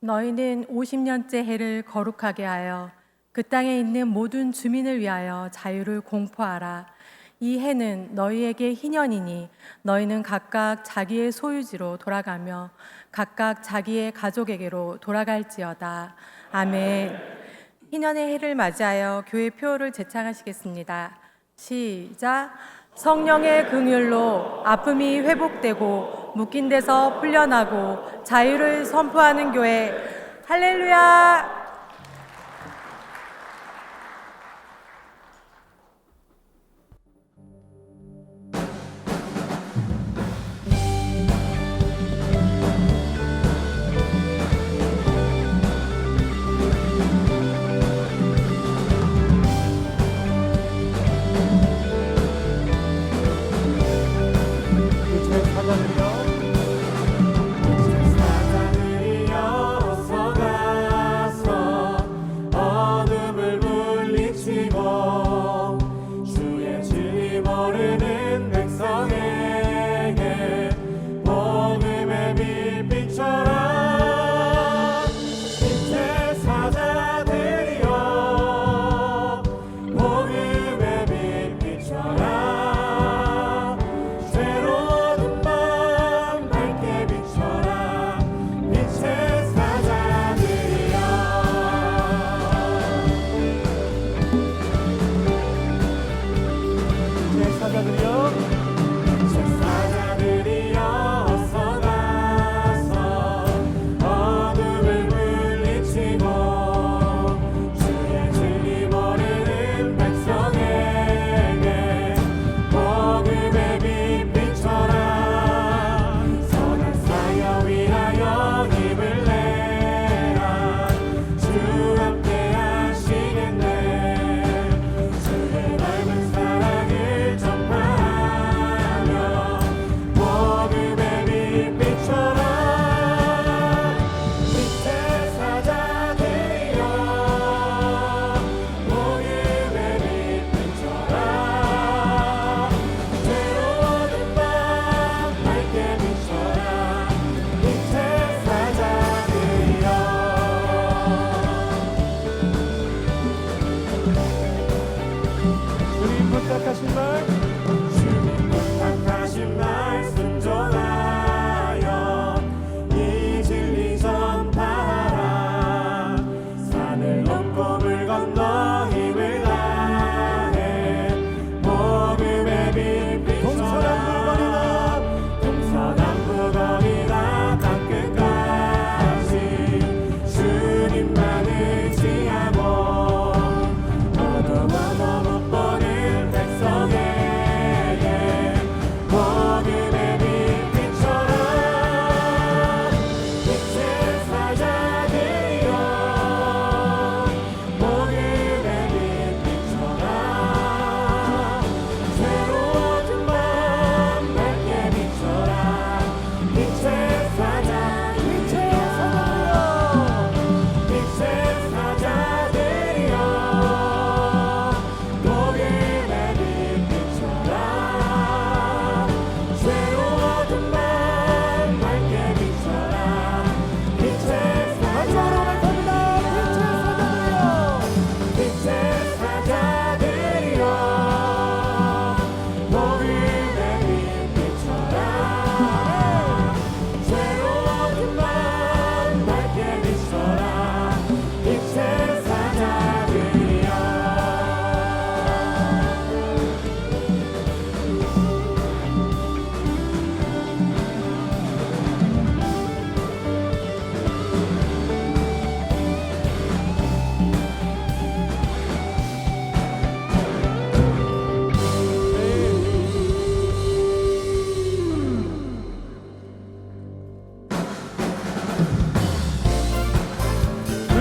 너희는 50년째 해를 거룩하게 하여 그 땅에 있는 모든 주민을 위하여 자유를 공포하라. 이 해는 너희에게 희년이니 너희는 각각 자기의 소유지로 돌아가며 각각 자기의 가족에게로 돌아갈지어다. 아멘. 희년의 해를 맞이하여 교회 표어를 제창하시겠습니다. 시작. 성령의 긍휼로 아픔이 회복되고 묶인 데서 풀려나고 자유를 선포하는 교회. 할렐루야.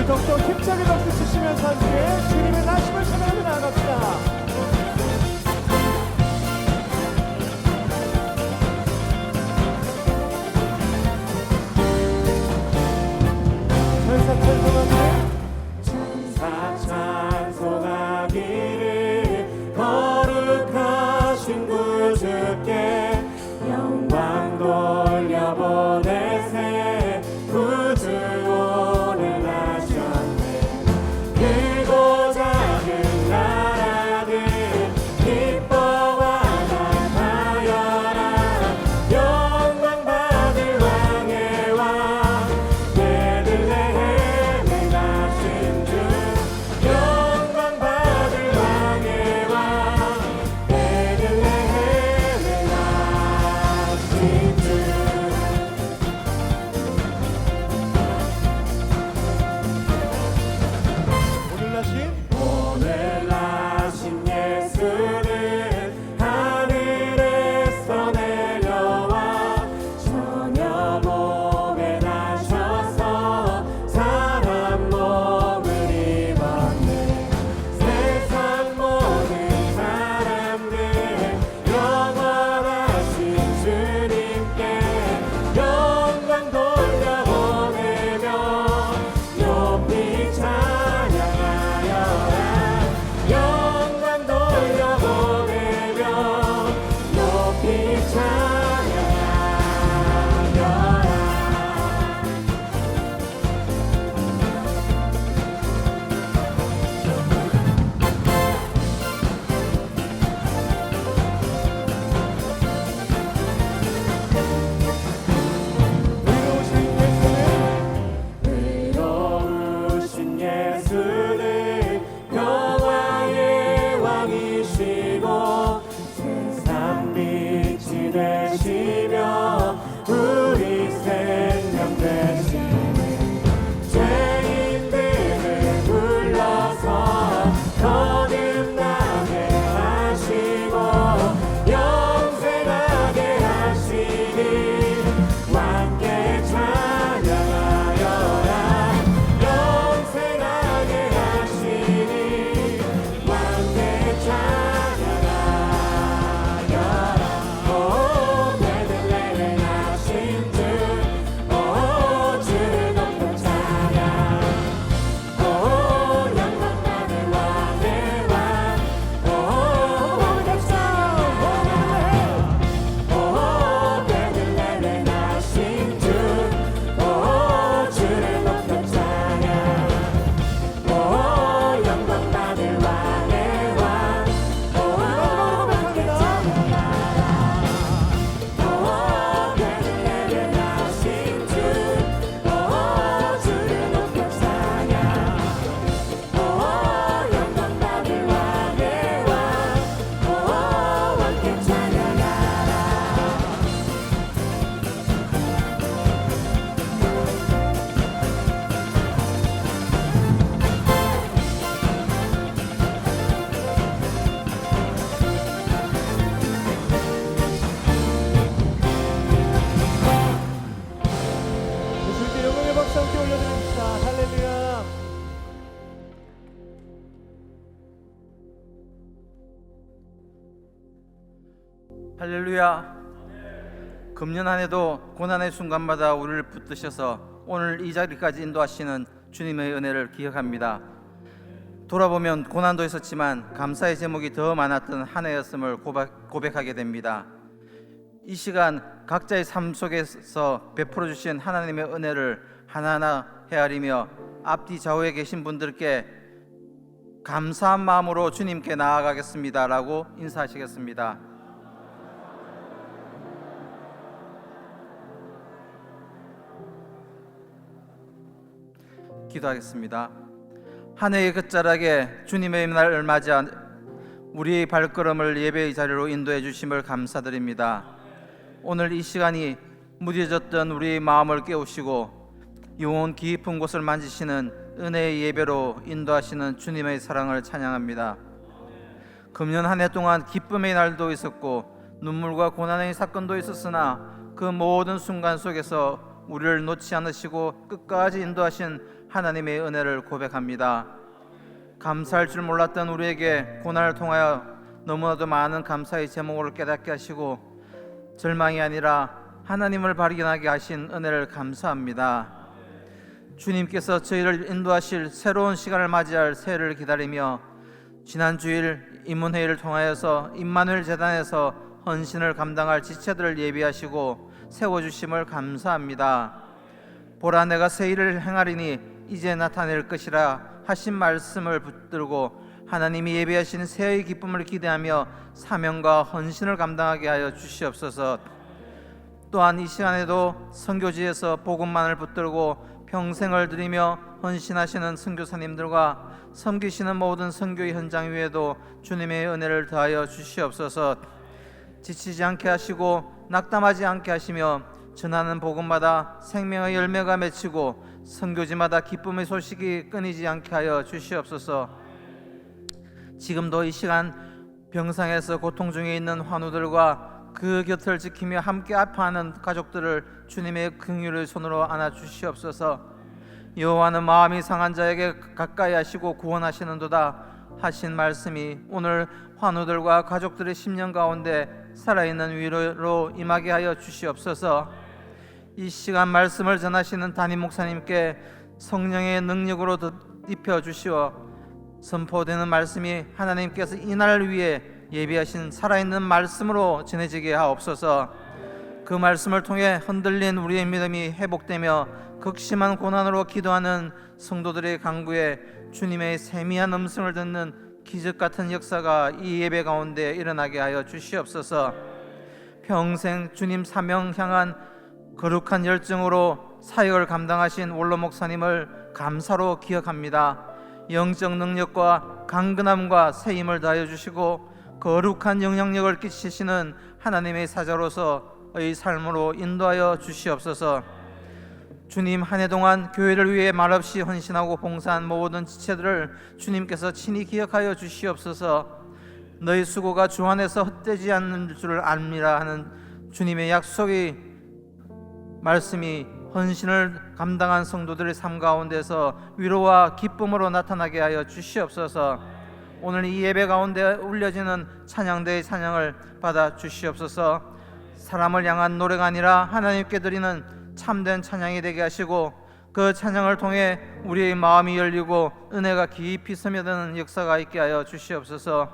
더욱더 힘차게 박수 치시면서 함께 주님의 나심을 찬양하며 나아갑시다. 찬송하기를 거룩하신 구주께 영광 돌려보내세 구주 박수 함께 올려드립시다. 할렐루야. 할렐루야. 금년 한 해도 고난의 순간마다 우리를 붙드셔서 오늘 이 자리까지 인도하시는 주님의 은혜를 기억합니다. 돌아보면 고난도 있었지만 감사의 제목이 더 많았던 한 해였음을 고백하게 됩니다. 이 시간 각자의 삶 속에서 베풀어 주신 하나님의 은혜를 하나하나 헤아리며 앞뒤 좌우에 계신 분들께 감사한 마음으로 주님께 나아가겠습니다 라고 인사하시겠습니다. 기도하겠습니다. 한 해의 끝자락에 주님의 날을 맞아 우리의 발걸음을 예배의 자리로 인도해 주심을 감사드립니다. 오늘 이 시간이 무뎌졌던 우리의 마음을 깨우시고 영혼 깊은 곳을 만지시는 은혜의 예배로 인도하시는 주님의 사랑을 찬양합니다. 금년 한 해 동안 기쁨의 날도 있었고 눈물과 고난의 사건도 있었으나 그 모든 순간 속에서 우리를 놓지 않으시고 끝까지 인도하신 하나님의 은혜를 고백합니다. 감사할 줄 몰랐던 우리에게 고난을 통하여 너무나도 많은 감사의 제목을 깨닫게 하시고 절망이 아니라 하나님을 발견하게 하신 은혜를 감사합니다. 주님께서 저희를 인도하실 새로운 시간을 맞이할 새해를 기다리며 지난 주일 입문회의를 통하여서 임마누엘 재단에서 헌신을 감당할 지체들을 예비하시고 세워주심을 감사합니다. 보라 내가 새 일을 행하리니 이제 나타낼 것이라 하신 말씀을 붙들고 하나님이 예비하신 새해의 기쁨을 기대하며 사명과 헌신을 감당하게 하여 주시옵소서. 또한 이 시간에도 선교지에서 복음만을 붙들고 평생을 드리며 헌신하시는 선교사님들과 섬기시는 모든 선교의 현장 위에도 주님의 은혜를 더하여 주시옵소서. 지치지 않게 하시고 낙담하지 않게 하시며 전하는 복음마다 생명의 열매가 맺히고 선교지마다 기쁨의 소식이 끊이지 않게 하여 주시옵소서. 지금도 이 시간 병상에서 고통 중에 있는 환우들과 그 곁을 지키며 함께 아파하는 가족들을 주님의 긍휼의 손으로 안아 주시옵소서. 여호와는 마음이 상한 자에게 가까이 하시고 구원하시는도다 하신 말씀이 오늘 환우들과 가족들의 심령 가운데 살아있는 위로로 임하게 하여 주시옵소서. 이 시간 말씀을 전하시는 담임 목사님께 성령의 능력으로 입혀 주시어 선포되는 말씀이 하나님께서 이날을 위해 예비하신 살아있는 말씀으로 전해지게 하옵소서. 그 말씀을 통해 흔들린 우리의 믿음이 회복되며 극심한 고난으로 기도하는 성도들의 간구에 주님의 세미한 음성을 듣는 기적 같은 역사가 이 예배 가운데 일어나게 하여 주시옵소서. 평생 주님 사명 향한 거룩한 열정으로 사역을 감당하신 원로 목사님을 감사로 기억합니다. 영적 능력과 강건함과 새 힘을 다하여 주시고 거룩한 영향력을 끼치시는 하나님의 사자로서의 삶으로 인도하여 주시옵소서. 주님 한 해 동안 교회를 위해 말없이 헌신하고 봉사한 모든 지체들을 주님께서 친히 기억하여 주시옵소서. 너희 수고가 주 안에서 헛되지 않는 줄 압니다 하는 주님의 약속이 말씀이 헌신을 감당한 성도들의 삶 가운데서 위로와 기쁨으로 나타나게 하여 주시옵소서. 오늘 이 예배 가운데 울려지는 찬양대의 찬양을 받아 주시옵소서. 사람을 향한 노래가 아니라 하나님께 드리는 참된 찬양이 되게 하시고 그 찬양을 통해 우리의 마음이 열리고 은혜가 깊이 스며드는 역사가 있게 하여 주시옵소서.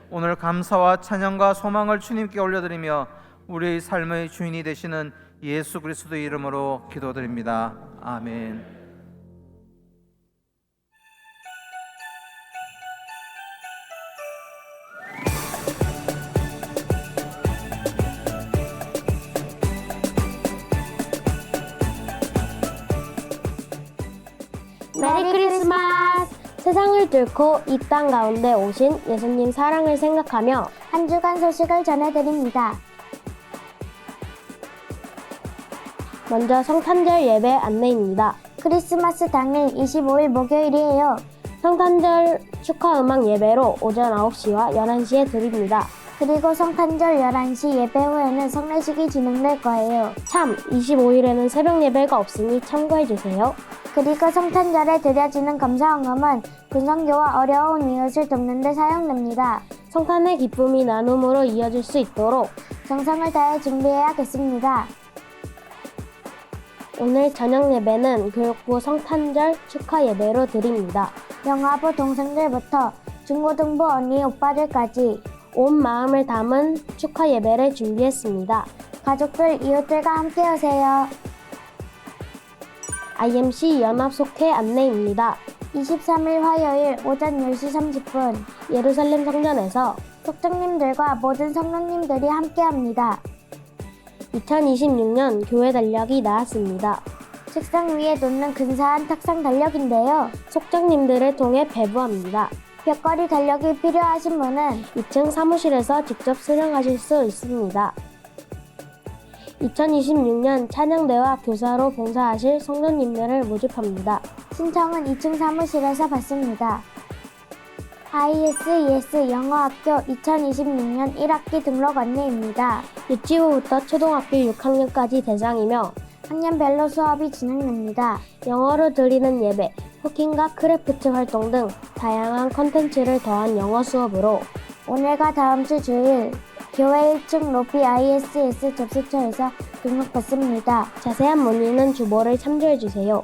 오늘 감사와 찬양과 소망을 주님께 올려드리며 우리의 삶의 주인이 되시는 예수 그리스도의 이름으로 기도드립니다. 아멘. 메리 크리스마스! 세상을 뚫고 이 땅 가운데 오신 예수님 사랑을 생각하며 한 주간 소식을 전해드립니다. 먼저 성탄절 예배 안내입니다. 크리스마스 당일 25일 목요일이에요. 성탄절 축하 음악 예배로 오전 9시와 11시에 드립니다. 그리고 성탄절 11시 예배 후에는 성례식이 진행될 거예요. 참, 25일에는 새벽 예배가 없으니 참고해주세요. 그리고 성탄절에 드려지는 감사헌금은 군성교와 어려운 이웃을 돕는 데 사용됩니다. 성탄의 기쁨이 나눔으로 이어질 수 있도록 정성을 다해 준비해야겠습니다. 오늘 저녁 예배는 교육부 성탄절 축하 예배로 드립니다. 영아부 동생들부터 중고등부 언니 오빠들까지 온 마음을 담은 축하 예배를 준비했습니다. 가족들, 이웃들과 함께 오세요. IMC 연합속회 안내입니다. 23일 화요일 오전 10시 30분 예루살렘 성전에서 속장님들과 모든 성도님들이 함께합니다. 2026년 교회 달력이 나왔습니다. 책상 위에 놓는 근사한 탁상 달력인데요. 속장님들을 통해 배부합니다. 벽걸이 달력이 필요하신 분은 2층 사무실에서 직접 수령하실 수 있습니다. 2026년 찬양대와 교사로 봉사하실 성도님들을 모집합니다. 신청은 2층 사무실에서 받습니다. ISES 영어학교 2026년 1학기 등록 안내입니다. 유치부부터 초등학교 6학년까지 대상이며 학년별로 수업이 진행됩니다. 영어로 드리는 예배, 쿠킹과 크래프트 활동 등 다양한 컨텐츠를 더한 영어 수업으로 오늘과 다음 주 주일 교회 1층 로비 ISS 접수처에서 등록받습니다. 자세한 문의는 주보를 참조해주세요.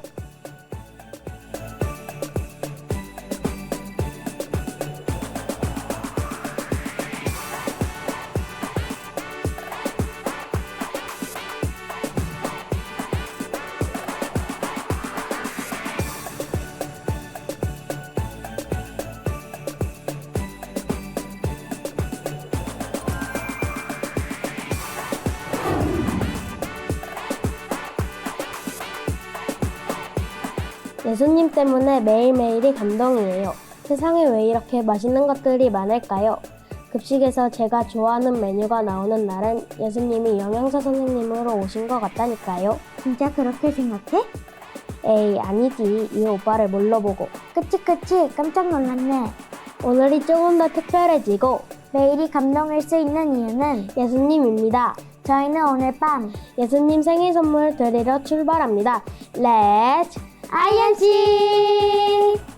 예수님 때문에 매일매일이 감동이에요. 세상에 왜 이렇게 맛있는 것들이 많을까요? 급식에서 제가 좋아하는 메뉴가 나오는 날은 예수님이 영양사 선생님으로 오신 것 같다니까요. 진짜 그렇게 생각해? 에이, 아니지. 이 오빠를 뭘로 보고. 그치, 깜짝 놀랐네. 오늘이 조금 더 특별해지고 매일이 감동일 수 있는 이유는 예수님입니다. 저희는 오늘 밤 예수님 생일 선물 드리러 출발합니다. Let's IMC!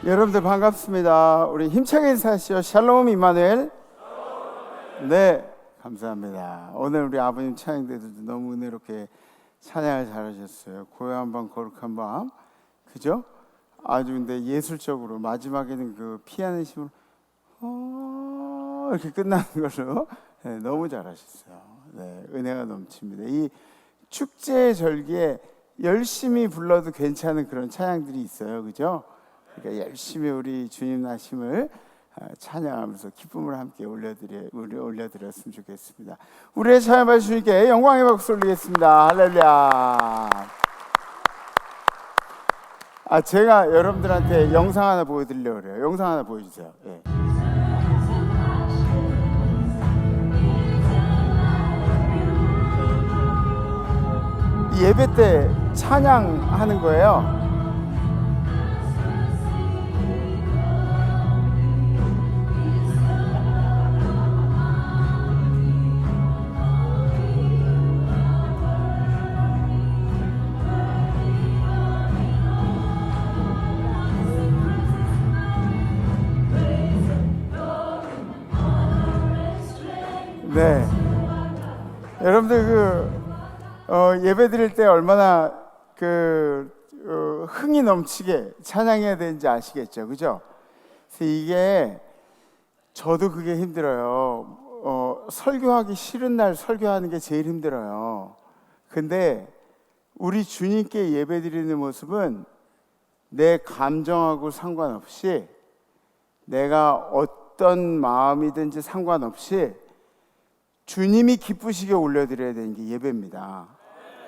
여러분들 반갑습니다. 우리 힘차게 인사하시죠. 샬롬 임마누엘. 네, 감사합니다. 오늘 우리 아버님 찬양대들도 너무 은혜롭게 찬양을 잘하셨어요. 고요한 밤 거룩한 밤, 그죠? 아주 근데 예술적으로 마지막에는 그 피아니심으로 이렇게 끝나는 걸로 네, 너무 잘하셨어요. 네, 은혜가 넘칩니다. 이 축제 절기에 열심히 불러도 괜찮은 그런 찬양들이 있어요, 그죠? 그러니까 열심히 우리 주님 나심을 찬양하면서 기쁨을 함께 올려드렸으면 좋겠습니다. 우리의 찬양받으 주님께 영광의 박수 올리겠습니다. 할렐루야. 제가 여러분들한테 영상 하나 보여드리려고 그래요. 영상 하나 보여주세요. 예. 예배 때 찬양하는 거예요. 네, 여러분들 예배 드릴 때 얼마나 흥이 넘치게 찬양해야 되는지 아시겠죠, 그죠? 그래서 이게 저도 그게 힘들어요. 설교하기 싫은 날 설교하는 게 제일 힘들어요. 근데 우리 주님께 예배 드리는 모습은 내 감정하고 상관없이, 내가 어떤 마음이든지 상관없이 주님이 기쁘시게 올려드려야 되는 게 예배입니다.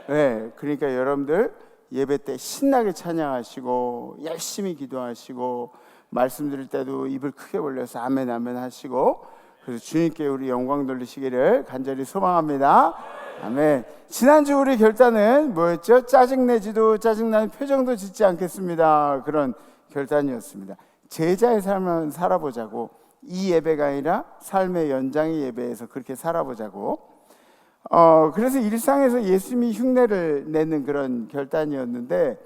네, 그러니까 여러분들 예배 때 신나게 찬양하시고 열심히 기도하시고 말씀 드릴 때도 입을 크게 벌려서 아멘 아멘 하시고, 그래서 주님께 우리 영광 돌리시기를 간절히 소망합니다. 아멘. 지난주 우리 결단은 뭐였죠? 짜증내지도 짜증나는 표정도 짓지 않겠습니다. 그런 결단이었습니다. 제자의 삶을 살아보자고, 이 예배가 아니라 삶의 연장의 예배에서 그렇게 살아보자고. 그래서 일상에서 예수님이 흉내를 내는 그런 결단이었는데,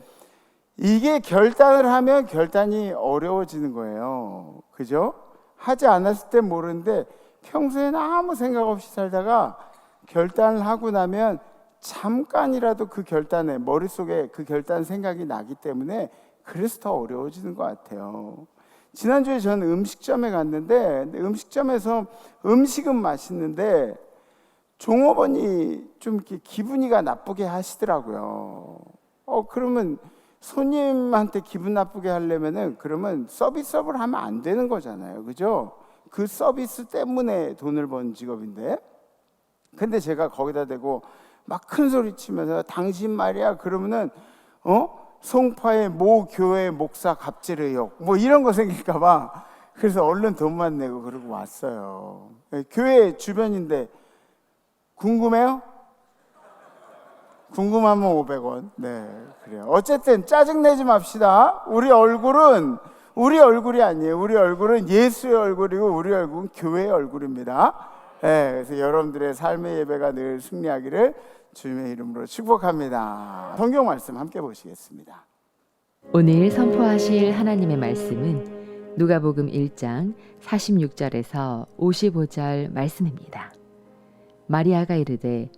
이게 결단을 하면 결단이 어려워지는 거예요. 그죠? 하지 않았을 땐 모르는데 평소에는 아무 생각 없이 살다가 결단을 하고 나면 잠깐이라도 그 결단에, 머릿속에 그 결단 생각이 나기 때문에 그래서 더 어려워지는 것 같아요. 지난주에 저는 음식점에 갔는데, 음식점에서 음식은 맛있는데 종업원이 좀 이렇게 기분이가 나쁘게 하시더라고요. 그러면 손님한테 기분 나쁘게 하려면은 그러면 서비스업을 하면 안 되는 거잖아요. 그죠? 그 서비스 때문에 돈을 버는 직업인데. 근데 제가 거기다 대고 막 큰 소리 치면서 당신 말이야 그러면은 송파의 모 교회 목사 갑질 의혹 뭐 이런 거 생길까 봐 그래서 얼른 돈만 내고 그러고 왔어요. 교회 주변인데 궁금해요? 궁금하면 500원. 네, 그래요. 어쨌든 짜증내지 맙시다. 우리 얼굴이 아니에요. 우리 얼굴은 예수의 얼굴이고 우리 얼굴은 교회의 얼굴입니다. 네, 그래서 여러분들의 삶의 예배가 늘 승리하기를 주님의 이름으로 축복합니다. 성경 말씀 함께 보시겠습니다. 오늘 선포하실 하나님의 말씀은 누가복음 1장 46절에서 55절 말씀입니다. 마리아가 이르되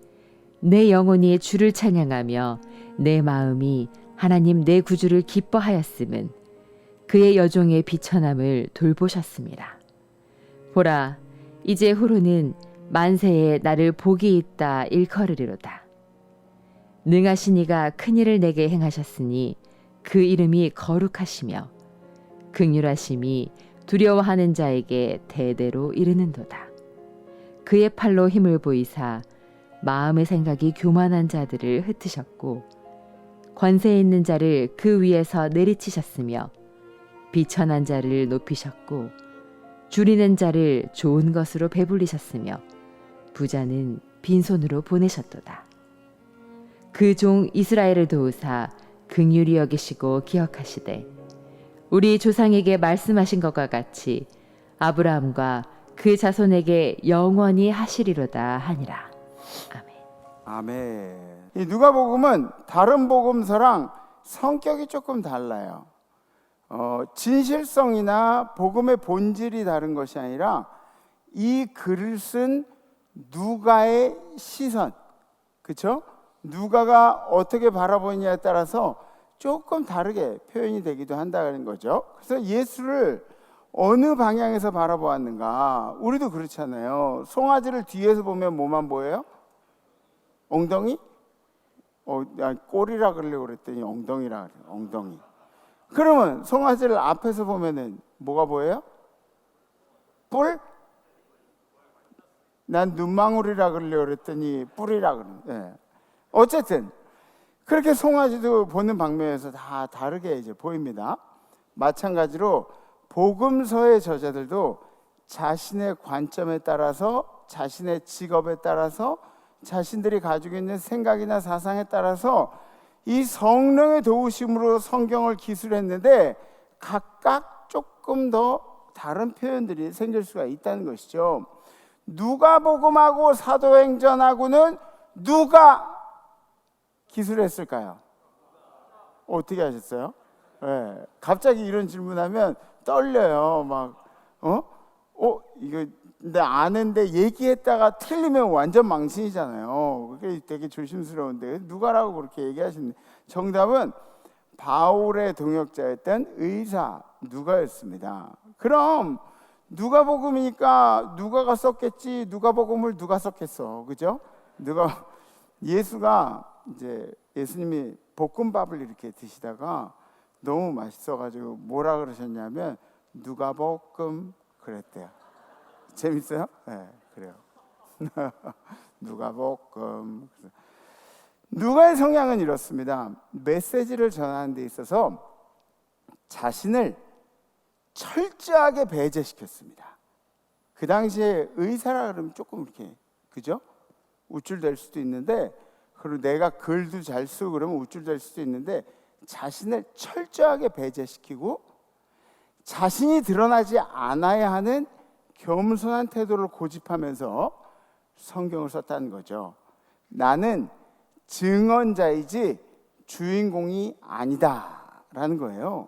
내 영혼이 주를 찬양하며 내 마음이 하나님 내 구주를 기뻐하였음은 그의 여종의 비천함을 돌보셨습니다. 보라, 이제 후로는 만세에 나를 복이 있다 일컬으리로다. 능하신 이가 큰일을 내게 행하셨으니 그 이름이 거룩하시며 긍휼하심이 두려워하는 자에게 대대로 이르는도다. 그의 팔로 힘을 보이사 마음의 생각이 교만한 자들을 흩으셨고 권세 있는 자를 그 위에서 내리치셨으며 비천한 자를 높이셨고 줄이는 자를 좋은 것으로 배불리셨으며 부자는 빈손으로 보내셨도다. 그 종 이스라엘을 도우사 긍휼히 여기시고 기억하시되 우리 조상에게 말씀하신 것과 같이 아브라함과 그 자손에게 영원히 하시리로다 하니라. 아멘. 아멘. 이 누가복음은 다른 복음서랑 성격이 조금 달라요. 진실성이나 복음의 본질이 다른 것이 아니라 이 글을 쓴 누가의 시선, 그렇죠? 누가가 어떻게 바라보느냐에 따라서 조금 다르게 표현이 되기도 한다는 거죠. 그래서 예수를 어느 방향에서 바라보았는가? 우리도 그렇잖아요. 송아지를 뒤에서 보면 뭐만 보여요? 엉덩이? 꼬리라 그러려고 그랬더니 엉덩이라 그래요. 엉덩이. 그러면 송아지를 앞에서 보면은 뭐가 보여요? 뿔? 난 눈망울이라 그러려고 그랬더니 뿔이라 그러는. 네. 어쨌든 그렇게 송아지도 보는 방면에서 다 다르게 이제 보입니다. 마찬가지로 복음서의 저자들도 자신의 관점에 따라서, 자신의 직업에 따라서, 자신들이 가지고 있는 생각이나 사상에 따라서 이 성령의 도우심으로 성경을 기술했는데 각각 조금 더 다른 표현들이 생길 수가 있다는 것이죠. 누가복음하고 사도행전하고는 누가 기술했을까요? 어떻게 하셨어요? 네. 갑자기 이런 질문하면 떨려요. 막 이거 근데 아는데 얘기했다가 틀리면 완전 망신이잖아요. 그게 되게 조심스러운데 누가라고 그렇게 얘기하시는데 정답은 바울의 동역자였던 의사 누가였습니다. 그럼 누가복음이니까 누가가 썼겠지. 누가복음을 누가 썼겠어, 그죠? 예수가 이제 예수님이 볶음밥을 이렇게 드시다가 너무 맛있어가지고 뭐라 그러셨냐면 누가볶음 그랬대요. 재밌어요? 네, 그래요. 누가볶음. 누가의 성향은 이렇습니다. 메시지를 전하는 데 있어서 자신을 철저하게 배제시켰습니다. 그 당시에 의사라 그러면 조금 이렇게, 그죠? 우쭐댈 수도 있는데, 그리고 내가 글도 잘 쓰고 그러면 우쭐댈 수도 있는데 자신을 철저하게 배제시키고 자신이 드러나지 않아야 하는 겸손한 태도를 고집하면서 성경을 썼다는 거죠. 나는 증언자이지 주인공이 아니다라는 거예요.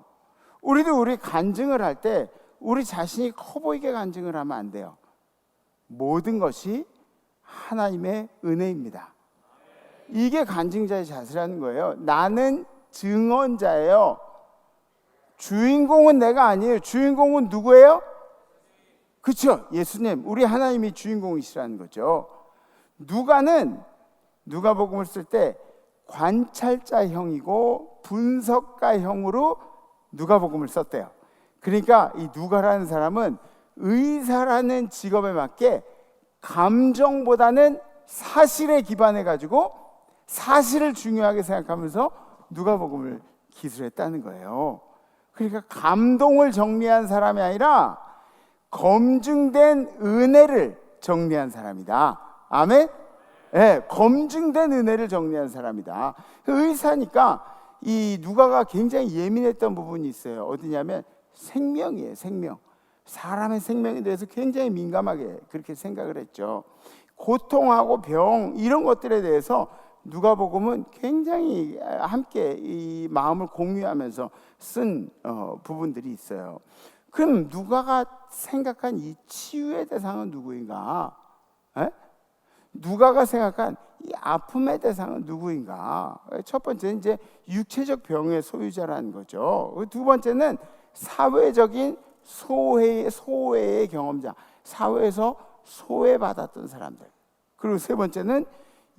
우리도 우리 간증을 할 때 우리 자신이 커 보이게 간증을 하면 안 돼요. 모든 것이 하나님의 은혜입니다. 이게 간증자의 자세라는 거예요. 나는 증언자예요. 주인공은 내가 아니에요. 주인공은 누구예요? 그렇죠. 예수님, 우리 하나님이 주인공이시라는 거죠. 누가복음을 쓸 때 관찰자형이고 분석가형으로 누가복음을 썼대요. 그러니까 이 누가라는 사람은 의사라는 직업에 맞게 감정보다는 사실에 기반해 가지고 사실을 중요하게 생각하면서 누가복음을 기술했다는 거예요. 그러니까 감동을 정리한 사람이 아니라 검증된 은혜를 정리한 사람이다. 아멘? 네, 검증된 은혜를 정리한 사람이다. 의사니까 이 누가가 굉장히 예민했던 부분이 있어요. 어디냐면 생명이에요. 생명. 사람의 생명에 대해서 굉장히 민감하게 그렇게 생각을 했죠. 고통하고 병 이런 것들에 대해서 누가복음은 굉장히 함께 이 마음을 공유하면서 쓴 부분들이 있어요. 그럼 누가가 생각한 이 치유의 대상은 누구인가? 에? 누가가 생각한 이 아픔의 대상은 누구인가? 첫 번째는 이제 육체적 병의 소유자라는 거죠. 두 번째는 사회적인 소외의 경험자, 사회에서 소외받았던 사람들. 그리고 세 번째는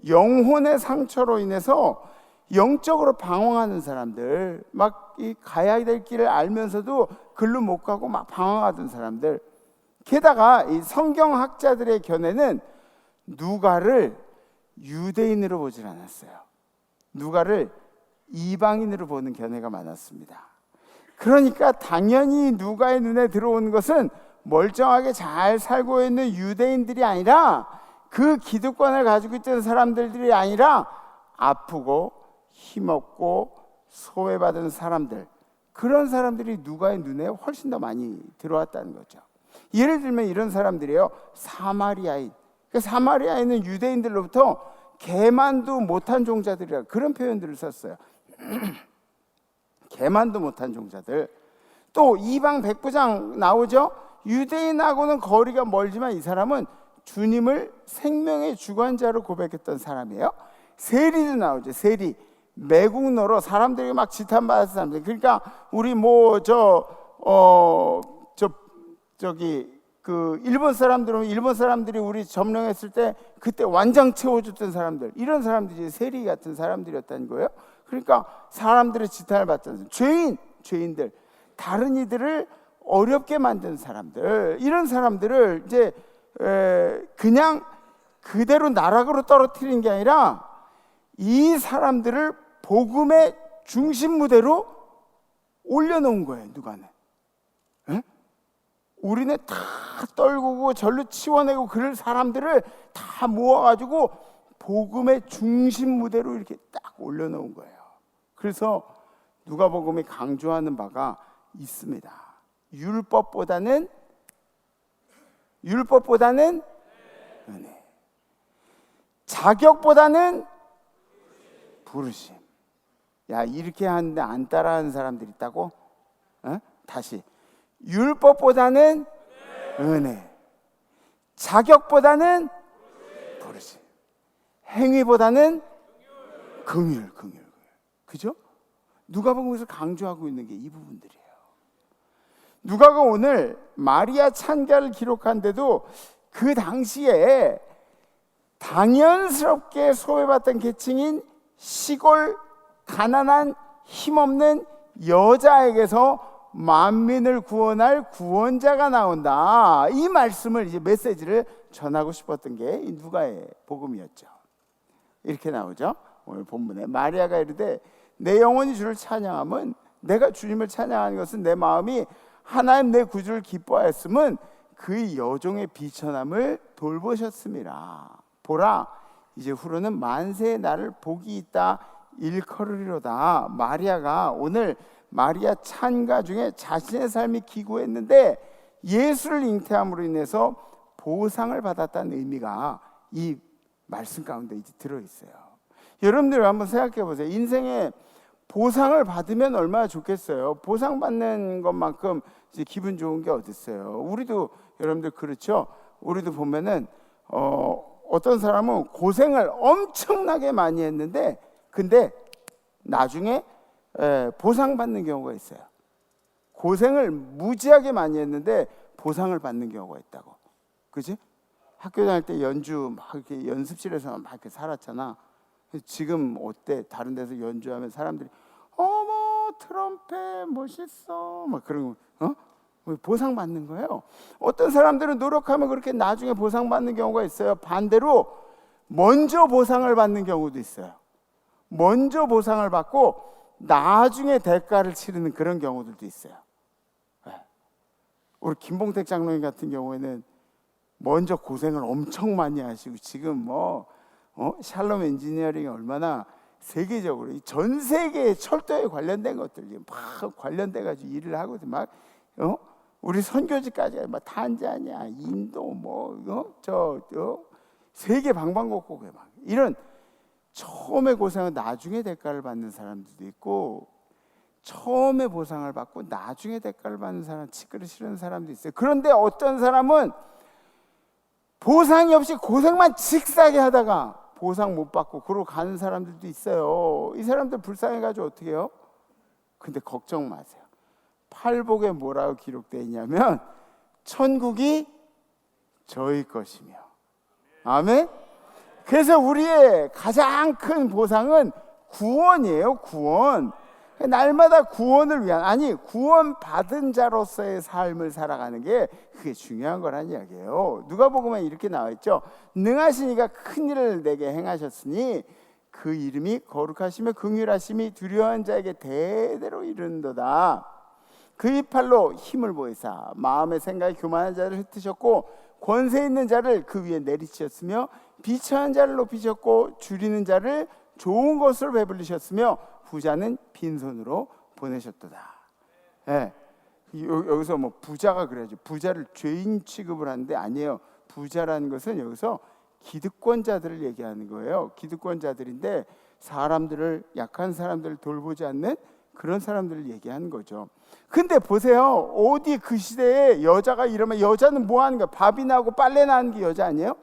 영혼의 상처로 인해서 영적으로 방황하는 사람들, 막 이 가야 될 길을 알면서도 글로 못 가고 막 방황하던 사람들. 게다가 이 성경학자들의 견해는 누가를 유대인으로 보질 않았어요. 누가를 이방인으로 보는 견해가 많았습니다. 그러니까 당연히 누가의 눈에 들어온 것은 멀쩡하게 잘 살고 있는 유대인들이 아니라 그 기득권을 가지고 있던 사람들이 아니라 아프고 힘없고 소외받은 사람들, 그런 사람들이 누가의 눈에 훨씬 더 많이 들어왔다는 거죠. 예를 들면 이런 사람들이에요. 사마리아인. 사마리아인은 유대인들로부터 개만도 못한 종자들이라 그런 표현들을 썼어요. 개만도 못한 종자들. 또 이방 백부장 나오죠. 유대인하고는 거리가 멀지만 이 사람은 주님을 생명의 주관자로 고백했던 사람이에요. 세리도 나오죠. 세리. 매국노로 사람들이 막 지탄받았던 사람들. 그러니까 우리 그 일본 사람들은 일본 사람들이 우리 점령했을 때 그때 완장 채워줬던 사람들, 이런 사람들이 세리 같은 사람들이었다는 거예요. 그러니까 사람들의 지탄을 받던 죄인들, 다른 이들을 어렵게 만든 사람들, 이런 사람들을 이제 그냥 그대로 나락으로 떨어뜨린 게 아니라 이 사람들을 복음의 중심 무대로 올려놓은 거예요. 누가는. 에? 우리는 다 떨구고 절로 치워내고 그럴 사람들을 다 모아가지고 복음의 중심 무대로 이렇게 딱 올려놓은 거예요. 그래서 누가복음이 강조하는 바가 있습니다. 율법보다는 은혜, 자격보다는 부르심. 야, 이렇게 하는데 안 따라하는 사람들이 있다고? 다시. 율법보다는 은혜, 자격보다는 부르심, 행위보다는 긍휼. 그죠? 누가복음에서 강조하고 있는 게 이 부분들이에요. 누가가 오늘 마리아 찬가를 기록한데도 그 당시에 당연스럽게 소외받던 계층인 시골 가난한 힘없는 여자에게서 만민을 구원할 구원자가 나온다. 이 말씀을 이제 메시지를 전하고 싶었던 게 이 누가의 복음이었죠. 이렇게 나오죠. 오늘 본문에 마리아가 이르되 내 영혼이 주를 찬양함은, 내가 주님을 찬양하는 것은 내 마음이 하나님 내 구주를 기뻐하였음은 그의 여종의 비천함을 돌보셨음이라. 보라, 이제 후로는 만세의 나를 복이 있다 일컬으리로다. 마리아가 오늘 마리아 찬가 중에 자신의 삶이 기구했는데 예수를 잉태함으로 인해서 보상을 받았다는 의미가 이 말씀 가운데 이제 들어있어요. 여러분들 한번 생각해 보세요. 인생에 보상을 받으면 얼마나 좋겠어요. 보상받는 것만큼 이제 기분 좋은 게 어디 있어요. 우리도 여러분들 그렇죠. 우리도 보면은 어떤 사람은 고생을 엄청나게 많이 했는데 근데 나중에 보상받는 경우가 있어요. 고생을 무지하게 많이 했는데 보상을 받는 경우가 있다고. 그지? 학교 다닐 때 연주 막 이렇게 연습실에서 막 이렇게 살았잖아. 지금 어때? 다른 데서 연주하면 사람들이 어머 트럼펫 멋있어 막 그런 거 보상 받는 거예요. 어떤 사람들은 노력하면 그렇게 나중에 보상 받는 경우가 있어요. 반대로 먼저 보상을 받는 경우도 있어요. 먼저 보상을 받고 나중에 대가를 치르는 그런 경우들도 있어요. 우리 김봉택 장로님 같은 경우에는 먼저 고생을 엄청 많이 하시고 지금 샬롬 엔지니어링이 얼마나 세계적으로 전 세계의 철도에 관련된 것들 막 관련돼 가지고 일을 하거든. 막 우리 선교지까지 막 탄자니아, 인도 세계 방방곡곡에 막 이런 처음에 고생은 나중에 대가를 받는 사람들도 있고 처음에 보상을 받고 나중에 대가를 받는 사람, 치끄러 싫은 사람도 있어요. 그런데 어떤 사람은 보상이 없이 고생만 직사게 하다가 보상 못 받고 그러고 가는 사람들도 있어요. 이 사람들 불쌍해가지고 어떻게 해요? 근데 걱정 마세요. 팔복에 뭐라고 기록되어 있냐면 천국이 저희 것이며. 아멘? 그래서 우리의 가장 큰 보상은 구원이에요. 구원. 날마다 구원을 위한, 구원 받은 자로서의 삶을 살아가는 게 그게 중요한 거란 이야기예요. 누가복음에 이렇게 나와 있죠. 능하신 이가 큰 일을 내게 행하셨으니 그 이름이 거룩하시며 긍휼하심이 두려워하는 자에게 대대로 이르는도다. 그의 팔로 힘을 보이사 마음의 생각이 교만한 자를 흩으셨고 권세 있는 자를 그 위에 내리치셨으며 비천한 자를 높이셨고 줄이는 자를 좋은 것으로 배불리셨으며 부자는 빈손으로 보내셨도다. 예. 여기서 부자가 그래야죠. 부자를 죄인 취급을 하는데 아니에요. 부자라는 것은 여기서 기득권자들을 얘기하는 거예요. 기득권자들인데 사람들을, 약한 사람들을 돌보지 않는 그런 사람들을 얘기하는 거죠. 근데 보세요. 어디 그 시대에 여자가 이러면 여자는 뭐 하는 거야? 밥이나 하고 빨래나 하는 게 여자 아니에요?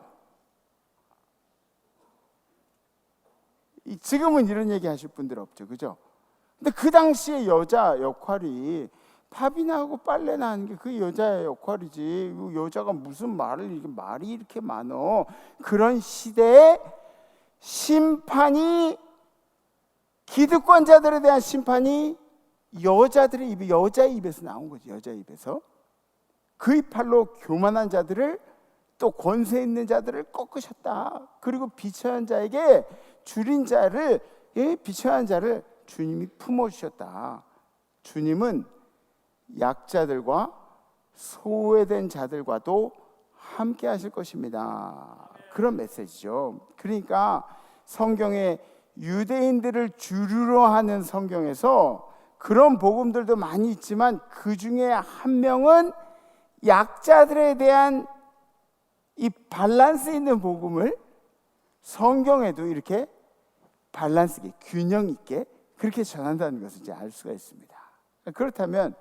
지금은 이런 얘기 하실 분들 없죠. 그죠? 근데 그 당시에 여자 역할이 밥이나 하고 빨래나 하는 게 그 여자의 역할이지. 여자가 무슨 말이 이렇게 많어. 그런 시대에 심판이, 기득권자들에 대한 심판이 여자의 입에서 나온 거지. 여자 입에서. 그의 팔로 교만한 자들을, 또 권세 있는 자들을 꺾으셨다. 그리고 비천한 자에게 줄인 자를, 비천한 자를 주님이 품어주셨다. 주님은 약자들과 소외된 자들과도 함께 하실 것입니다. 그런 메시지죠. 그러니까 성경에 유대인들을 주류로 하는 성경에서 그런 복음들도 많이 있지만 그 중에 한 명은 약자들에 대한 이 밸런스 있는 복음을 성경에도 이렇게 밸런스 있게, 균형 있게 그렇게 전한다는 것을 이제 알 수가 있습니다. 그렇다면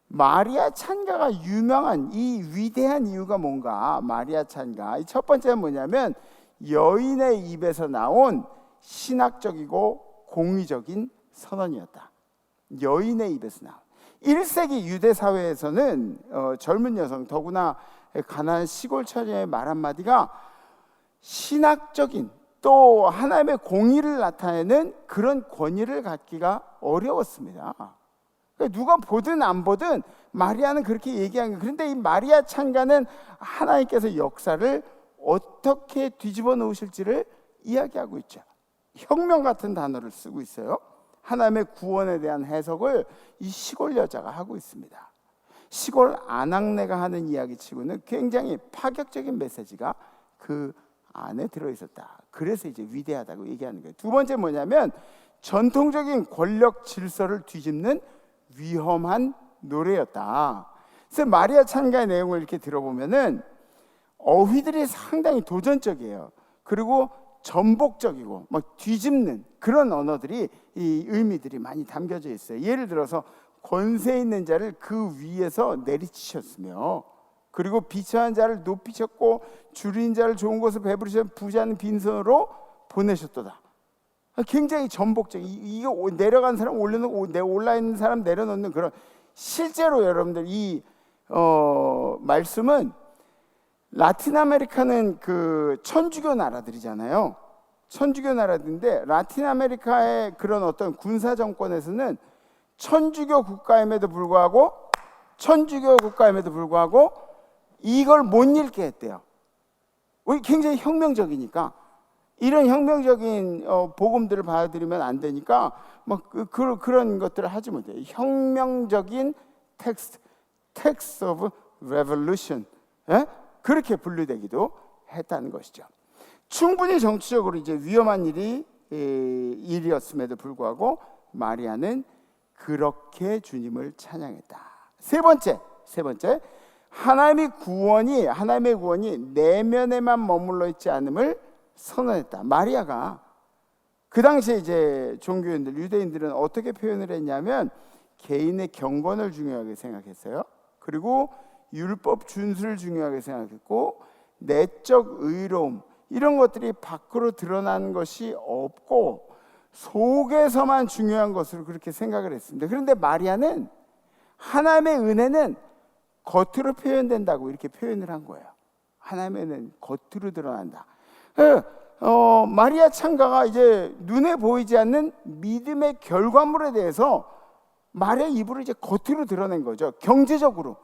마리아 찬가가 유명한 이 위대한 이유가 뭔가? 마리아 찬가, 첫 번째는 뭐냐면 여인의 입에서 나온 신학적이고 공의적인 선언이었다. 여인의 입에서 나온. 1세기 유대 사회에서는 젊은 여성, 더구나 가난한 시골 처녀의 말 한마디가 신학적인, 또 하나님의 공의를 나타내는 그런 권위를 갖기가 어려웠습니다. 그러니까 누가 보든 안 보든 마리아는 그렇게 얘기한 거예요. 그런데 이 마리아 찬가는 하나님께서 역사를 어떻게 뒤집어 놓으실지를 이야기하고 있죠. 혁명 같은 단어를 쓰고 있어요. 하나님의 구원에 대한 해석을 이 시골 여자가 하고 있습니다. 시골 아낙네가 하는 이야기치고는 굉장히 파격적인 메시지가 그 안에 들어있었다. 그래서 이제 위대하다고 얘기하는 거예요. 두 번째 뭐냐면 전통적인 권력 질서를 뒤집는 위험한 노래였다. 그래서 마리아 찬가의 내용을 이렇게 들어보면은 어휘들이 상당히 도전적이에요. 그리고 전복적이고 막 뒤집는 그런 언어들이, 이 의미들이 많이 담겨져 있어요. 예를 들어서 권세 있는 자를 그 위에서 내리치셨으며, 그리고 비천한 자를 높이셨고 줄인 자를 좋은 것을 배부르셨, 부자는 빈손으로 보내셨도다. 굉장히 전복적. 이게 내려간 사람 올려놓고 올라 있는 사람 내려놓는 그런. 실제로 여러분들 이 말씀은 라틴 아메리카는 그 천주교 나라들이잖아요. 천주교 나라들인데 라틴 아메리카의 그런 어떤 군사 정권에서는 천주교 국가임에도 불구하고 이걸 못 읽게 했대요. 굉장히 혁명적이니까 이런 혁명적인 복음들을 받아들이면 안 되니까 그런 것들을 하지 못해요. 혁명적인 텍스트 오브 레볼루션, 그렇게 분류되기도 했다는 것이죠. 충분히 정치적으로 이제 위험한 일이었음에도 불구하고 마리아는 그렇게 주님을 찬양했다. 세 번째, 하나님의 구원이 내면에만 머물러 있지 않음을 선언했다. 마리아가 그 당시에 이제 종교인들, 유대인들은 어떻게 표현을 했냐면 개인의 경건을 중요하게 생각했어요. 그리고 율법 준수를 중요하게 생각했고 내적 의로움 이런 것들이 밖으로 드러나는 것이 없고 속에서만 중요한 것으로 그렇게 생각을 했습니다. 그런데 마리아는 하나님의 은혜는 겉으로 표현된다고 이렇게 표현을 한 거예요. 하나님의 은혜는 겉으로 드러난다. 마리아 찬가가 이제 눈에 보이지 않는 믿음의 결과물에 대해서 마리아 입으로 이제 겉으로 드러낸 거죠. 경제적으로,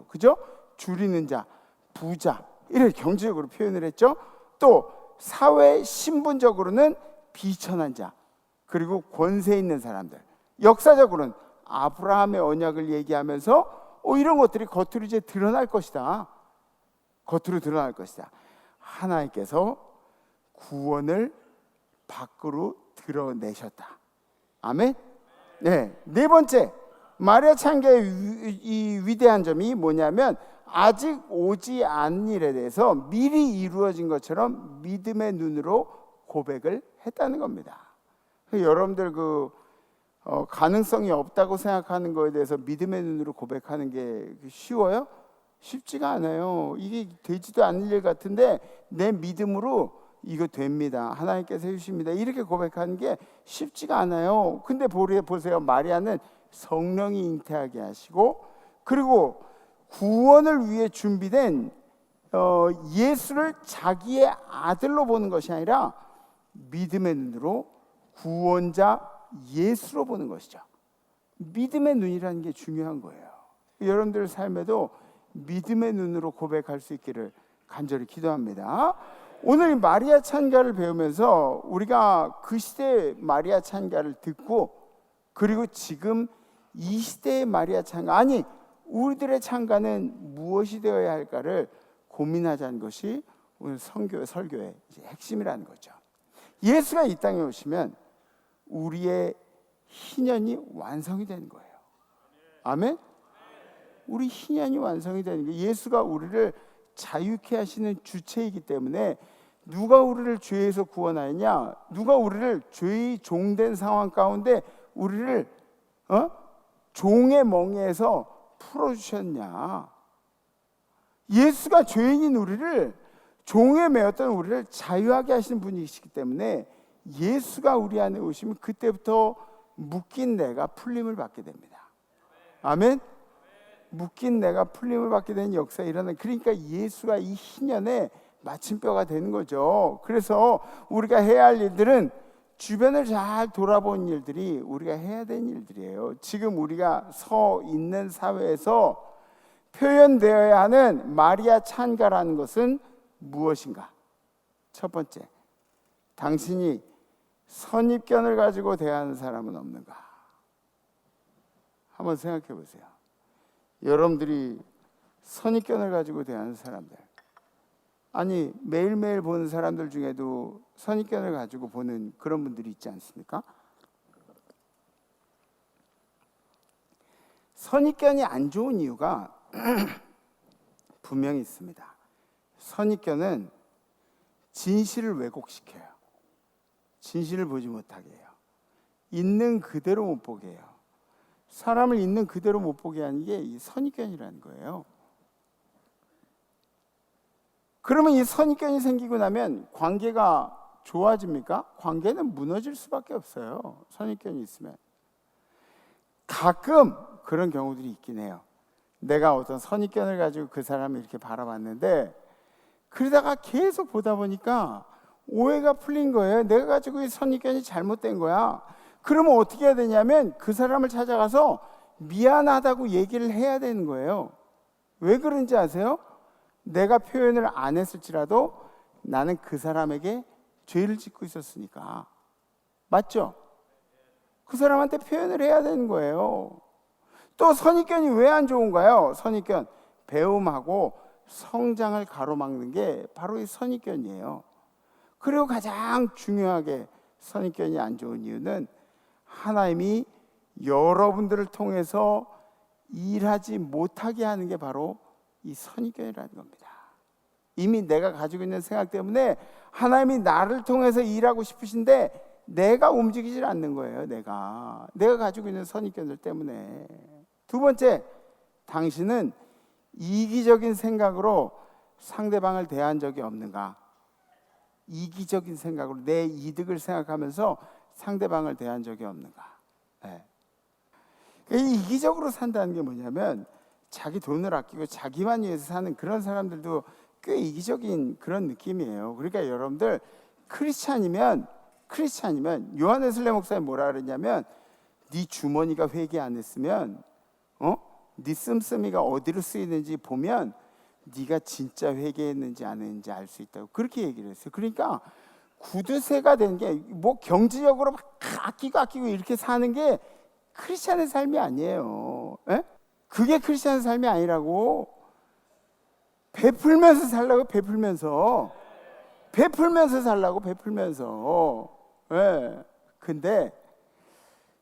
그죠? 줄이는 자, 부자 이렇게 경제적으로 표현을 했죠. 또 사회 신분적으로는 비천한 자, 그리고 권세 있는 사람들. 역사적으로는 아브라함의 언약을 얘기하면서 이런 것들이 겉으로 이제 드러날 것이다. 하나님께서 구원을 밖으로 드러내셨다. 아멘. 네 번째, 마리아 찬가의 이 위대한 점이 뭐냐면 아직 오지 않은 일에 대해서 미리 이루어진 것처럼 믿음의 눈으로 고백을 했다는 겁니다. 여러분들 가능성이 없다고 생각하는 거에 대해서 믿음의 눈으로 고백하는 게 쉬워요? 쉽지가 않아요. 이게 되지도 않을 일 같은데 내 믿음으로 이거 됩니다. 하나님께서 해주십니다. 이렇게 고백하는 게 쉽지가 않아요. 근데 보세요. 마리아는 성령이 잉태하게 하시고 그리고 구원을 위해 준비된 예수를 자기의 아들로 보는 것이 아니라 믿음의 눈으로 구원자 예수로 보는 것이죠. 믿음의 눈이라는 게 중요한 거예요. 여러분들 삶에도 믿음의 눈으로 고백할 수 있기를 간절히 기도합니다. 오늘 마리아 찬가를 배우면서 우리가 그 시대의 마리아 찬가를 듣고 그리고 지금 이 시대의 마리아 찬가, 아니 우리들의 찬가는 무엇이 되어야 할까를 고민하자는 것이 오늘 설교의 핵심이라는 거죠. 예수가 이 땅에 오시면 우리의 희년이 완성이 되는 거예요. 아멘? 우리 희년이 완성이 되는 거예요. 예수가 우리를 자유케 하시는 주체이기 때문에 누가 우리를 죄에서 구원하였냐? 누가 우리를 죄의 종된 상황 가운데 우리를 종의 멍에서 풀어주셨냐? 예수가 죄인인 우리를, 종에 매였던 우리를 자유하게 하시는 분이시기 때문에 예수가 우리 안에 오시면 그때부터 묶인 내가 풀림을 받게 됩니다. 아멘? 묶인 내가 풀림을 받게 되는 역사가 일어나는, 그러니까 예수가 이 희년의 마침표가 되는 거죠. 그래서 우리가 해야 할 일들은 주변을 잘 돌아보는 일들이 우리가 해야 되는 일들이에요. 지금 우리가 서 있는 사회에서 표현되어야 하는 마리아 찬가라는 것은 무엇인가? 첫 번째, 당신이 선입견을 가지고 대하는 사람은 없는가? 한번 생각해 보세요. 여러분들이 선입견을 가지고 대하는 사람들, 아니 매일매일 보는 사람들 중에도 선입견을 가지고 보는 그런 분들이 있지 않습니까? 선입견이 안 좋은 이유가 분명히 있습니다. 선입견은 진실을 왜곡시켜요. 진실을 보지 못하게 해요. 있는 그대로 못 보게 해요. 사람을 있는 그대로 못 보게 하는 게 이 선입견이라는 거예요. 그러면 이 선입견이 생기고 나면 관계가 좋아집니까? 관계는 무너질 수밖에 없어요. 선입견이 있으면. 가끔 그런 경우들이 있긴 해요. 내가 어떤 선입견을 가지고 그 사람을 이렇게 바라봤는데, 그러다가 계속 보다 보니까 오해가 풀린 거예요. 내가 가지고 이 선입견이 잘못된 거야. 그러면 어떻게 해야 되냐면 그 사람을 찾아가서 미안하다고 얘기를 해야 되는 거예요. 왜 그런지 아세요? 내가 표현을 안 했을지라도 나는 그 사람에게 죄를 짓고 있었으니까. 맞죠? 그 사람한테 표현을 해야 되는 거예요. 또 선입견이 왜 안 좋은가요? 선입견, 배움하고 성장을 가로막는 게 바로 이 선입견이에요. 그리고 가장 중요하게 선입견이 안 좋은 이유는 하나님이 여러분들을 통해서 일하지 못하게 하는 게 바로 이 선입견이라는 겁니다. 이미 내가 가지고 있는 생각 때문에 하나님이 나를 통해서 일하고 싶으신데 내가 움직이질 않는 거예요. 내가 가지고 있는 선입견들 때문에. 두 번째, 당신은 이기적인 생각으로 상대방을 대한 적이 없는가? 이기적인 생각으로 내 이득을 생각하면서 상대방을 대한 적이 없는가? 네. 이기적으로 산다는 게 뭐냐면 자기 돈을 아끼고 자기만 위해서 사는 그런 사람들도 꽤 이기적인 그런 느낌이에요. 그러니까 여러분들 크리스찬이면 요한의 슬레 목사님 뭐라 그랬냐면, 네 주머니가 회개 안 했으면 네 씀씀이가 어디로 쓰이는지 보면 네가 진짜 회개했는지 안 했는지 알 수 있다고 그렇게 얘기를 했어요. 그러니까 구두쇠가 되는 게 뭐 경제적으로 막 아끼고 이렇게 사는 게 크리스찬의 삶이 아니에요. 에? 그게 크리스찬의 삶이 아니라고. 베풀면서 살라고. 베풀면서 살라고. 예. 근데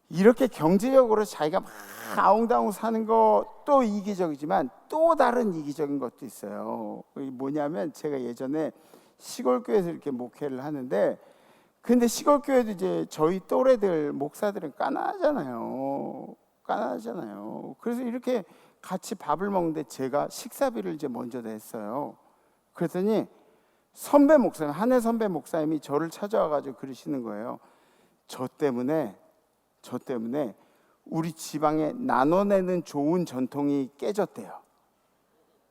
이렇게 경제적으로 자기가 막 아웅다웅 사는 것도 이기적이지만 또 다른 이기적인 것도 있어요. 뭐냐면 제가 예전에 시골교회에서 이렇게 목회를 하는데, 근데 시골교회도 이제 저희 또래들 목사들은 까나잖아요. 그래서 이렇게 같이 밥을 먹는데 제가 식사비를 이제 먼저 냈어요. 그랬더니 선배 목사님, 한해 선배 목사님이 저를 찾아와가지고 그러시는 거예요. 저 때문에 우리 지방에 나눠내는 좋은 전통이 깨졌대요.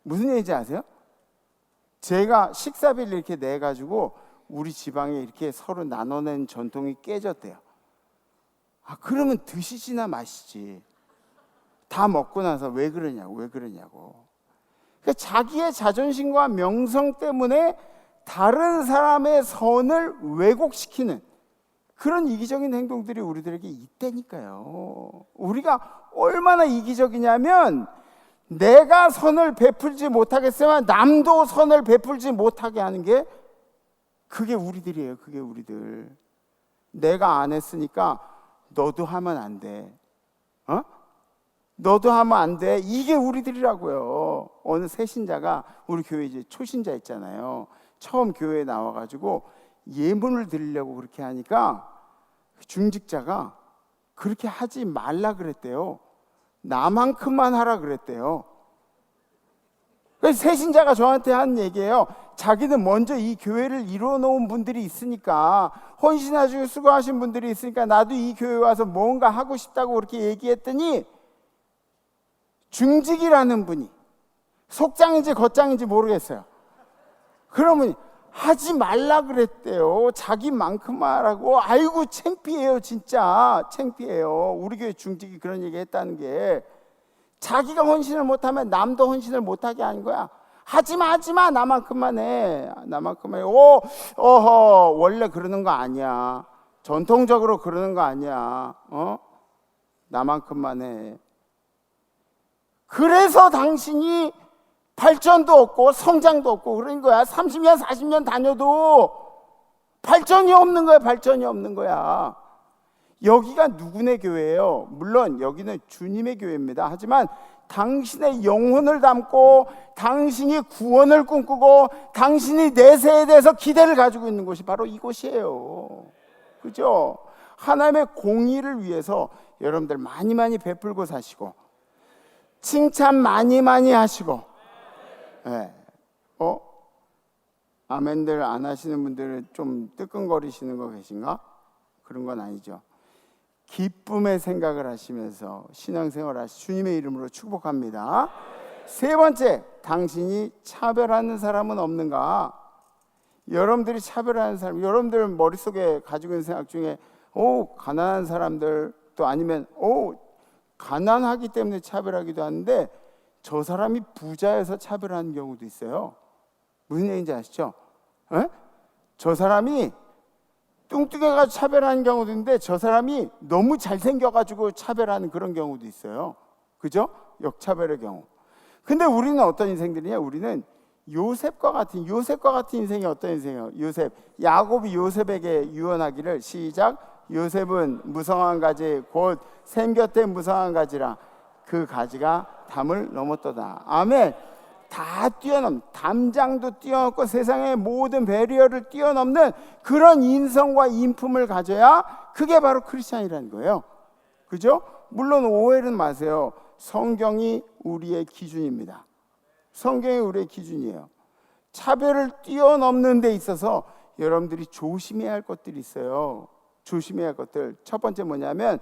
무슨 얘기인지 아세요? 제가 식사비를 이렇게 내가지고 우리 지방에 이렇게 서로 나눠낸 전통이 깨졌대요. 아, 그러면 드시지나 마시지. 다 먹고 나서 왜 그러냐고. 그러니까 자기의 자존심과 명성 때문에 다른 사람의 선을 왜곡시키는 그런 이기적인 행동들이 우리들에게 있다니까요. 우리가 얼마나 이기적이냐면 내가 선을 베풀지 못하겠으면 남도 선을 베풀지 못하게 하는 게 그게 우리들이에요. 그게 우리들. 내가 안 했으니까 너도 하면 안 돼. 너도 하면 안 돼. 이게 우리들이라고요. 어느 새신자가 우리 교회 이제 초신자 있잖아요. 처음 교회에 나와가지고 예문을 드리려고 그렇게 하니까 중직자가 그렇게 하지 말라 그랬대요. 나만큼만 하라 그랬대요. 그래서 새신자가 저한테 한 얘기예요. 자기는 먼저 이 교회를 이뤄놓은 분들이 있으니까, 헌신하시고 수고하신 분들이 있으니까 나도 이 교회 와서 뭔가 하고 싶다고 그렇게 얘기했더니 중직이라는 분이, 속장인지 겉장인지 모르겠어요. 그러면 하지 말라 그랬대요. 자기만큼만 하라고. 아이고 창피해요. 진짜 창피해요. 우리 교회 중직이 그런 얘기 했다는 게, 자기가 헌신을 못하면 남도 헌신을 못하게 하는 거야. 하지마 나만큼만 해. 어허, 원래 그러는 거 아니야. 전통적으로 그러는 거 아니야. 나만큼만 해. 그래서 당신이 발전도 없고 성장도 없고 그런 거야. 30년 40년 다녀도 발전이 없는 거야. 여기가 누구네 교회예요? 물론 여기는 주님의 교회입니다. 하지만 당신의 영혼을 담고 당신이 구원을 꿈꾸고 당신이 내세에 대해서 기대를 가지고 있는 곳이 바로 이곳이에요. 그죠? 하나님의 공의를 위해서 여러분들 많이 베풀고 사시고 칭찬 많이 하시고, 네. 아멘들 안 하시는 분들은 좀 뜨끔거리시는 거 계신가? 그런 건 아니죠. 기쁨의 생각을 하시면서 신앙생활 하시 주님의 이름으로 축복합니다. 세 번째, 당신이 차별하는 사람은 없는가? 여러분들이 차별하는 사람, 여러분들 머릿속에 가지고 있는 생각 중에 가난한 사람들, 또 아니면 가난하기 때문에 차별하기도 하는데 저 사람이 부자여서 차별하는 경우도 있어요. 무슨 얘기인지 아시죠? 에? 저 사람이 뚱뚱해가지고 차별하는 경우도 있는데 저 사람이 너무 잘생겨가지고 차별하는 그런 경우도 있어요. 그죠? 역차별의 경우. 근데 우리는 어떤 인생들이냐? 우리는 요셉과 같은 인생이 어떤 인생이에요? 요셉. 야곱이 요셉에게 유언하기를 시작. 요셉은 무성한 가지 곧 샘곁에 무성한 가지라 그 가지가 담을 넘었도다. 아멘. 다 뛰어넘, 담장도 뛰어넘고 세상의 모든 배리어를 뛰어넘는 그런 인성과 인품을 가져야 그게 바로 크리스찬이라는 거예요. 그죠? 물론 오해는 마세요. 성경이 우리의 기준입니다. 성경이 우리의 기준이에요. 차별을 뛰어넘는 데 있어서 여러분들이 조심해야 할 것들이 있어요. 조심해야 할 것들. 첫 번째 뭐냐면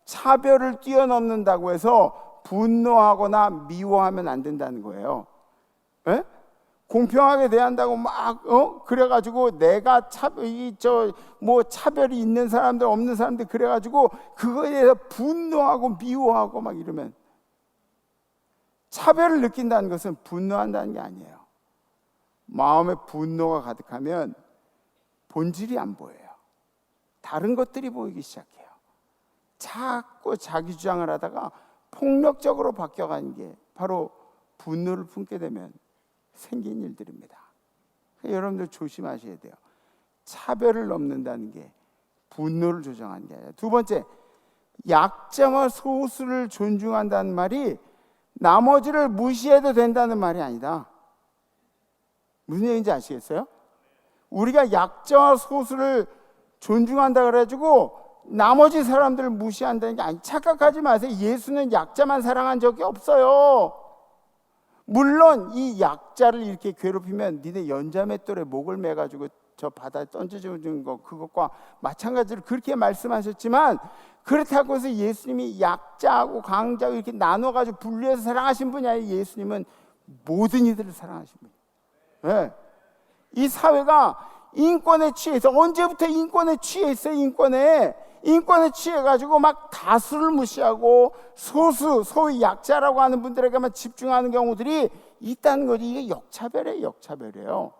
차별을 뛰어넘는다고 해서 분노하거나 미워하면 안 된다는 거예요. 에? 공평하게 대한다고 그래가지고 내가 차별이 있는 사람들 없는 사람들 그래가지고 그거에 대해서 분노하고 미워하고 막 이러면 차별을 느낀다는 것은 분노한다는 게 아니에요. 마음에 분노가 가득하면 본질이 안 보여요. 다른 것들이 보이기 시작해요. 자꾸 자기 주장을 하다가 폭력적으로 바뀌어가는 게 바로 분노를 품게 되면 생긴 일들입니다. 여러분들 조심하셔야 돼요. 차별을 넘는다는 게 분노를 조정하는 게 아니라. 두 번째, 약자와 소수를 존중한다는 말이 나머지를 무시해도 된다는 말이 아니다. 무슨 얘기인지 아시겠어요? 우리가 약자와 소수를 존중한다 그래가지고 나머지 사람들을 무시한다는 게 아니. 착각하지 마세요. 예수는 약자만 사랑한 적이 없어요. 물론 이 약자를 이렇게 괴롭히면 니네 연자맷돌에 목을 매가지고 저 바다에 던져주는 거 그것과 마찬가지로 그렇게 말씀하셨지만 그렇다고 해서 예수님이 약자하고 강자하고 이렇게 나눠가지고 분리해서 사랑하신 분이 아니에요. 예수님은 모든 이들을 사랑하신 분이에요. 네. 이 사회가 인권에 취해서 언제부터 인권에 취해 있어요? 인권에 취해가지고 막 다수를 무시하고 소위 약자라고 하는 분들에게만 집중하는 경우들이 있다는 거지. 이게 역차별이에요.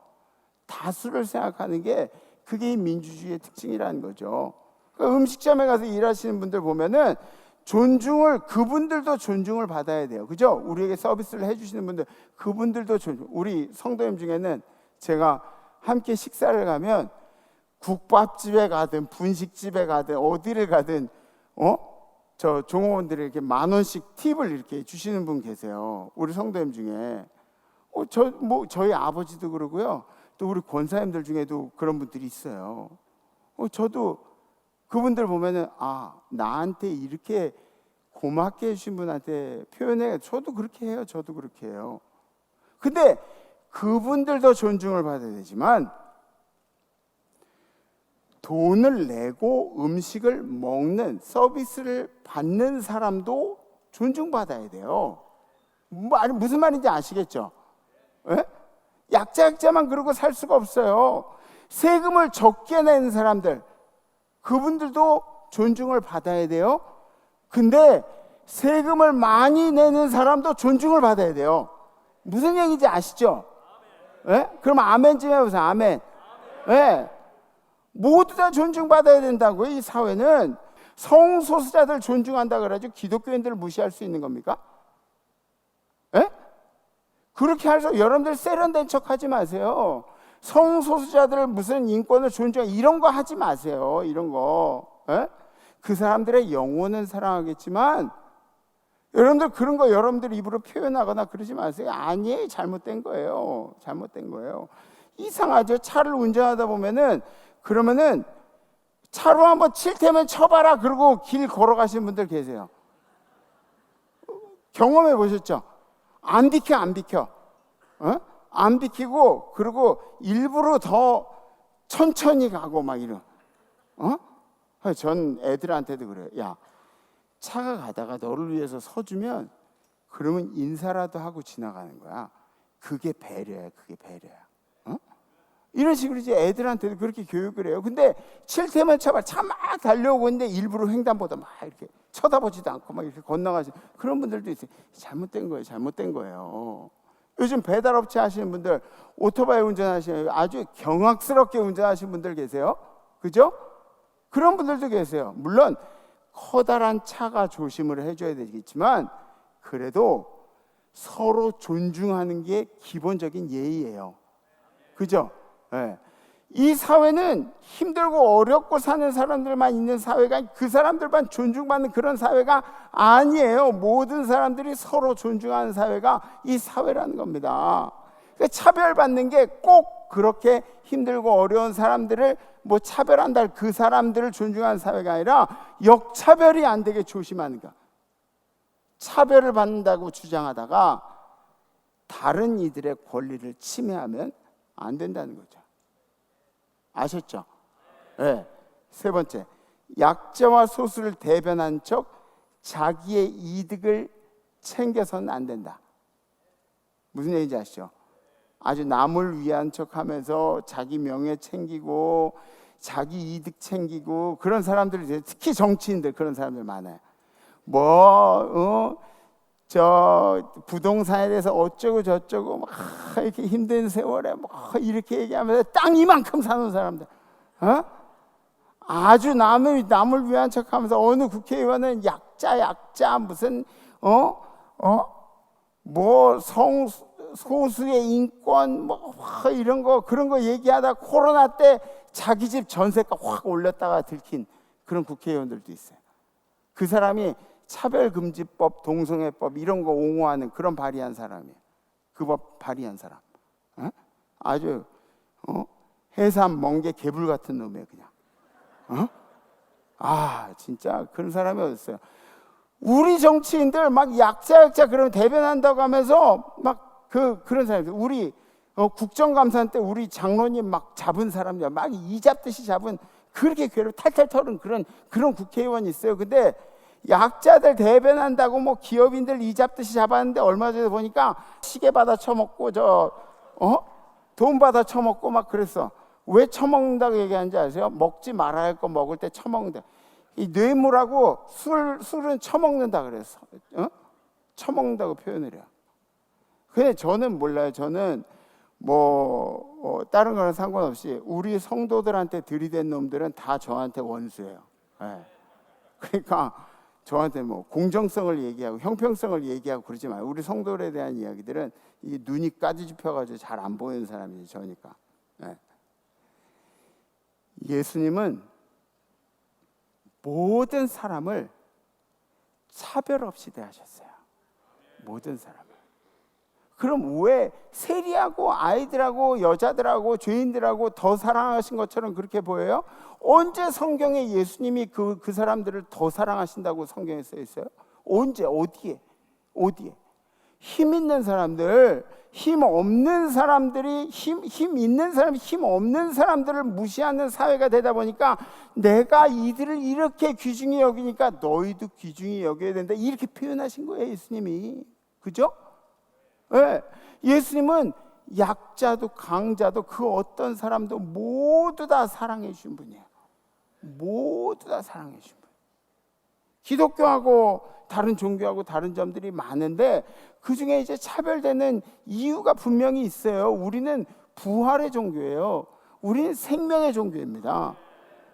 다수를 생각하는 게 그게 이 민주주의의 특징이라는 거죠. 그러니까 음식점에 가서 일하시는 분들 보면은 그분들도 존중을 받아야 돼요. 그죠? 우리에게 서비스를 해주시는 분들, 그분들도 우리 성도님 중에는 제가 함께 식사를 가면 국밥집에 가든 분식집에 가든 어디를 가든 저 종업원들이 이렇게 10,000원씩 팁을 이렇게 주시는 분 계세요. 우리 성도님 중에 저희 아버지도 그러고요. 또 우리 권사님들 중에도 그런 분들이 있어요. 저도 그분들 보면은 나한테 이렇게 고맙게 해주신 분한테 표현해. 저도 그렇게 해요. 근데 그분들도 존중을 받아야 되지만 돈을 내고 음식을 먹는 서비스를 받는 사람도 존중받아야 돼요. 무슨 말인지 아시겠죠? 에? 약자만 그러고 살 수가 없어요. 세금을 적게 내는 사람들, 그분들도 존중을 받아야 돼요. 근데 세금을 많이 내는 사람도 존중을 받아야 돼요. 무슨 얘기인지 아시죠? 예? 그럼 아멘 좀 해보세요. 아멘. 예. 모두 다 존중받아야 된다고요. 이 사회는 성소수자들 존중한다 그래가지고 기독교인들을 무시할 수 있는 겁니까? 예? 그렇게 해서 여러분들 세련된 척 하지 마세요. 성소수자들 무슨 인권을 존중해 이런 거 하지 마세요. 이런 거. 예? 그 사람들의 영혼은 사랑하겠지만 여러분들 그런 거 여러분들 입으로 표현하거나 그러지 마세요. 아니에요. 잘못된 거예요. 이상하죠. 차를 운전하다 보면은 그러면은 차로 한번 칠 테면 쳐봐라 그러고 길 걸어가시는 분들 계세요. 경험해 보셨죠? 안 비켜. 안 비키고 그리고 일부러 더 천천히 가고 막 이런. 전 애들한테도 그래요. 야, 차가 가다가 너를 위해서 서주면 그러면 인사라도 하고 지나가는 거야. 그게 배려야. 그게 배려야. 이런 식으로 이제 애들한테도 그렇게 교육을 해요. 근데 칠테면 차 막 달려오고 있는데 일부러 횡단보도 막 이렇게 쳐다보지도 않고 막 이렇게 건너가시 그런 분들도 있어요. 잘못된 거예요. 잘못된 거예요. 요즘 배달업체 하시는 분들, 오토바이 운전하시는 아주 경악스럽게 운전하시는 분들 계세요. 그죠? 그런 분들도 계세요. 물론 커다란 차가 조심을 해줘야 되겠지만 그래도 서로 존중하는 게 기본적인 예의예요. 그죠? 네. 이 사회는 힘들고 어렵고 사는 사람들만 있는 사회가 그 사람들만 존중받는 그런 사회가 아니에요. 모든 사람들이 서로 존중하는 사회가 이 사회라는 겁니다. 그러니까 차별받는 게 꼭 그렇게 힘들고 어려운 사람들을 뭐 차별한다, 그 사람들을 존중하는 사회가 아니라 역차별이 안 되게 조심하는 거. 차별을 받는다고 주장하다가 다른 이들의 권리를 침해하면 안 된다는 거죠. 아셨죠? 네. 세 번째, 약자와 소수를 대변한 척 자기의 이득을 챙겨서는 안 된다. 무슨 얘기인지 아시죠? 아주 남을 위한 척하면서 자기 명예 챙기고 자기 이득 챙기고 그런 사람들이 특히 정치인들 그런 사람들 많아요. 저 부동산에 대해서 어쩌고 저쩌고 막 이렇게 힘든 세월에 막 이렇게 얘기하면서 땅 이만큼 사는 사람들, 아주 남을 위한 척하면서 어느 국회의원은 약자 무슨 소수의 인권 이런 거 그런 거 얘기하다 코로나 때 자기 집 전세가 확 올렸다가 들킨 그런 국회의원들도 있어요. 그 사람이 차별금지법, 동성애법 이런 거 옹호하는 그런 발의한 사람이에요. 그 법 발의한 사람. 아주 해삼 멍게 개불 같은 놈이에요, 그냥. 진짜 그런 사람이 어딨어요. 우리 정치인들 막 약자 그러면 대변한다고 하면서 막 그런 사람들. 우리 국정감사 때 우리 장로님 막 잡은 사람들 막 이 잡듯이 잡은 그렇게 괴롭 탈탈 털은 그런 국회의원이 있어요. 근데 약자들 대변한다고 뭐 기업인들 이 잡듯이 잡았는데 얼마 전에 보니까 시계 받아 처먹고 돈 받아 처먹고 막 그랬어. 왜 처먹는다고 얘기하는지 아세요? 먹지 말아야 할 거 먹을 때 처먹는다. 이 뇌물하고 술은 처먹는다 그랬어. 처먹는다고 표현을 해요. 근데 저는 몰라요. 저는 다른 거랑 상관없이 우리 성도들한테 들이댄 놈들은 다 저한테 원수예요. 네. 그러니까 저한테 공정성을 얘기하고 형평성을 얘기하고 그러지 마요. 우리 성도들에 대한 이야기들은 이게 눈이 까지집혀가지고 잘 안 보이는 사람이지 저니까. 네. 예수님은 모든 사람을 차별 없이 대하셨어요. 모든 사람을. 그럼 왜 세리하고 아이들하고 여자들하고 죄인들하고 더 사랑하신 것처럼 그렇게 보여요? 언제 성경에 예수님이 그 사람들을 더 사랑하신다고 성경에 써 있어요? 언제? 어디에? 힘 있는 사람들, 힘 없는 사람들이 힘 있는 사람이 힘 없는 사람들을 무시하는 사회가 되다 보니까 내가 이들을 이렇게 귀중히 여기니까 너희도 귀중히 여겨야 된다 이렇게 표현하신 거예요, 예수님이. 그죠? 네. 예수님은 약자도 강자도 그 어떤 사람도 모두 다 사랑해 주신 분이에요. 모두 다 사랑해 주신 분. 기독교하고 다른 종교하고 다른 점들이 많은데 그 중에 이제 차별되는 이유가 분명히 있어요. 우리는 부활의 종교예요. 우리는 생명의 종교입니다.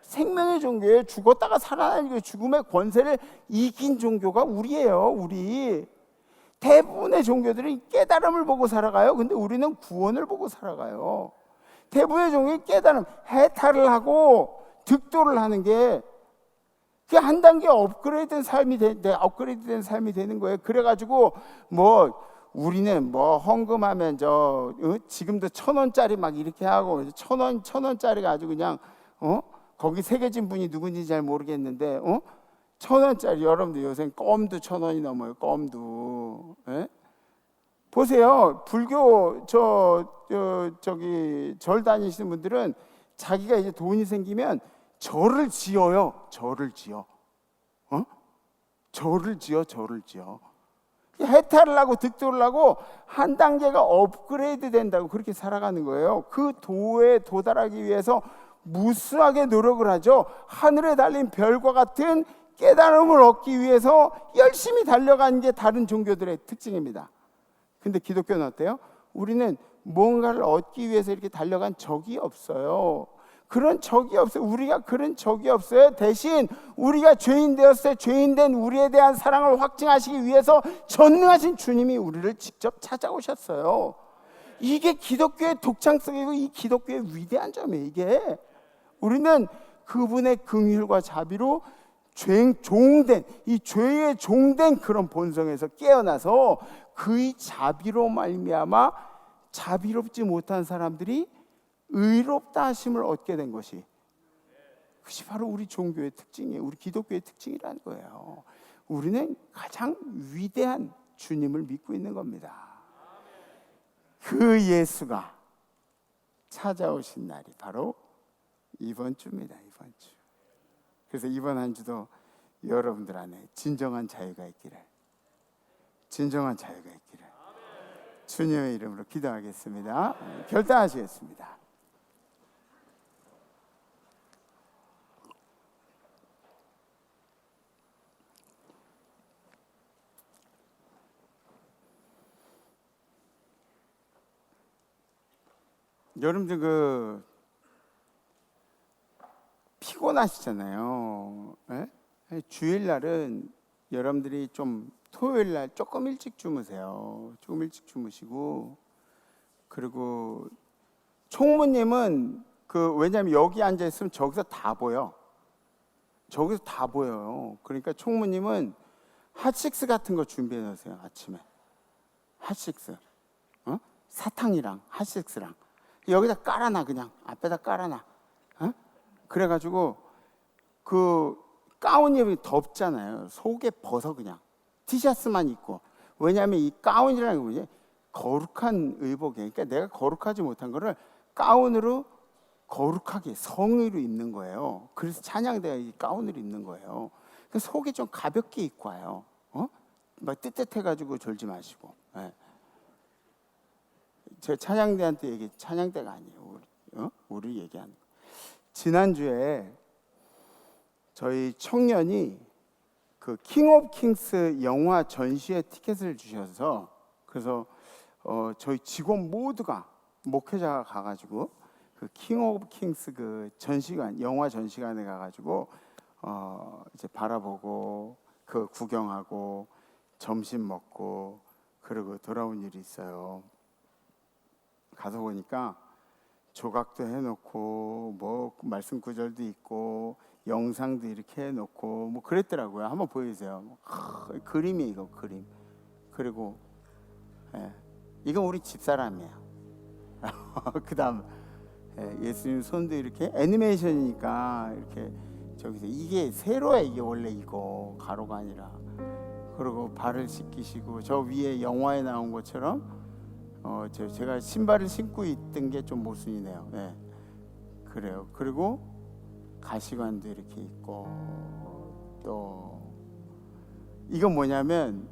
생명의 종교예요. 죽었다가 살아나는 죽음의 권세를 이긴 종교가 우리예요. 우리. 대부분의 종교들이 깨달음을 보고 살아가요. 근데 우리는 구원을 보고 살아가요. 대부분의 종교는 깨달음, 해탈을 하고 득도를 하는 게 그게 한 단계 업그레이드된 삶이 되는 거예요. 그래가지고 우리는 헌금하면 지금도 1,000원짜리 막 이렇게 하고 1,000원짜리가 아주 그냥 거기 새겨진 분이 누군지 잘 모르겠는데 1,000원짜리 여러분들 요새 껌도 1,000원이 넘어요. 껌도. 예? 보세요. 불교 저기 절 다니시는 분들은 자기가 이제 돈이 생기면 절을 지어요. 절을 지어. 절을 지어. 해탈을 하고 득도를 하고 한 단계가 업그레이드 된다고 그렇게 살아가는 거예요. 그 도에 도달하기 위해서 무수하게 노력을 하죠. 하늘에 달린 별과 같은 깨달음을 얻기 위해서 열심히 달려가는 게 다른 종교들의 특징입니다. 근데 기독교는 어때요? 우리는 뭔가를 얻기 위해서 이렇게 달려간 적이 없어요. 그런 적이 없어요. 우리가 그런 적이 없어요. 대신 우리가 죄인 되었을 때 죄인된 우리에 대한 사랑을 확증하시기 위해서 전능하신 주님이 우리를 직접 찾아오셨어요. 이게 기독교의 독창성이고 이 기독교의 위대한 점이에요. 이게 우리는 그분의 긍휼과 자비로 종된 이 죄의 종된 그런 본성에서 깨어나서 그의 자비로 말미암아 자비롭지 못한 사람들이 의롭다 하심을 얻게 된 것이, 그것이 바로 우리 종교의 특징이에요. 우리 기독교의 특징이라는 거예요. 우리는 가장 위대한 주님을 믿고 있는 겁니다. 그 예수가 찾아오신 날이 바로 이번 주입니다. 이번 주. 그래서 이번 한 주도 여러분들 안에 진정한 자유가 있기를, 주님의 이름으로 기도하겠습니다. 결단하시겠습니다. 여러분들 피곤하시잖아요. 에? 주일날은 여러분들이 좀 토요일날 조금 일찍 주무세요. 조금 일찍 주무시고, 그리고 총무님은 왜냐하면 여기 앉아 있으면 저기서 다 보여. 저기서 다 보여요. 그러니까 총무님은 핫식스 같은 거 준비해 놓으세요. 아침에 핫식스, 사탕이랑 핫식스랑 여기다 깔아놔. 그냥 앞에다 깔아놔. 그래가지고 가운 입이 덥잖아요. 속에 벗어. 그냥 티셔츠만 입고. 왜냐하면 이 가운이라는 게 뭐지? 거룩한 의복이에요. 그러니까 내가 거룩하지 못한 거를 가운으로 거룩하게 성의로 입는 거예요. 그래서 찬양대가 이 가운을 입는 거예요. 그래서 속에 좀 가볍게 입고 와요. 막 뜨뜻해가지고 졸지 마시고. 네. 제 찬양대한테 얘기, 찬양대가 아니에요. 우리 얘기하는 거. 지난주에 저희 청년이 킹 오브 킹스 영화 전시회 티켓을 주셔서, 그래서 저희 직원 모두가, 목회자가 가가지고 킹 오브 킹스 전시관, 영화 전시관에 가가지고 이제 바라보고 구경하고 점심 먹고 그리고 돌아온 일이 있어요. 가서 보니까 조각도 해놓고 뭐 말씀 구절도 있고 영상도 이렇게 해놓고 뭐 그랬더라고요. 한번 보여주세요. 그림이 이거 그림. 그리고 이건 우리 집사람이에요. 그다음 예수님 손도 이렇게 애니메이션이니까 이렇게 저기서 이게 세로야. 이게 원래 이거 가로가 아니라. 그리고 발을 씻기시고 저 위에 영화에 나온 것처럼 제가 신발을 신고 있던 게 좀 모순이네요. 네. 그래요. 그리고 가시관도 이렇게 있고, 또 이건 뭐냐면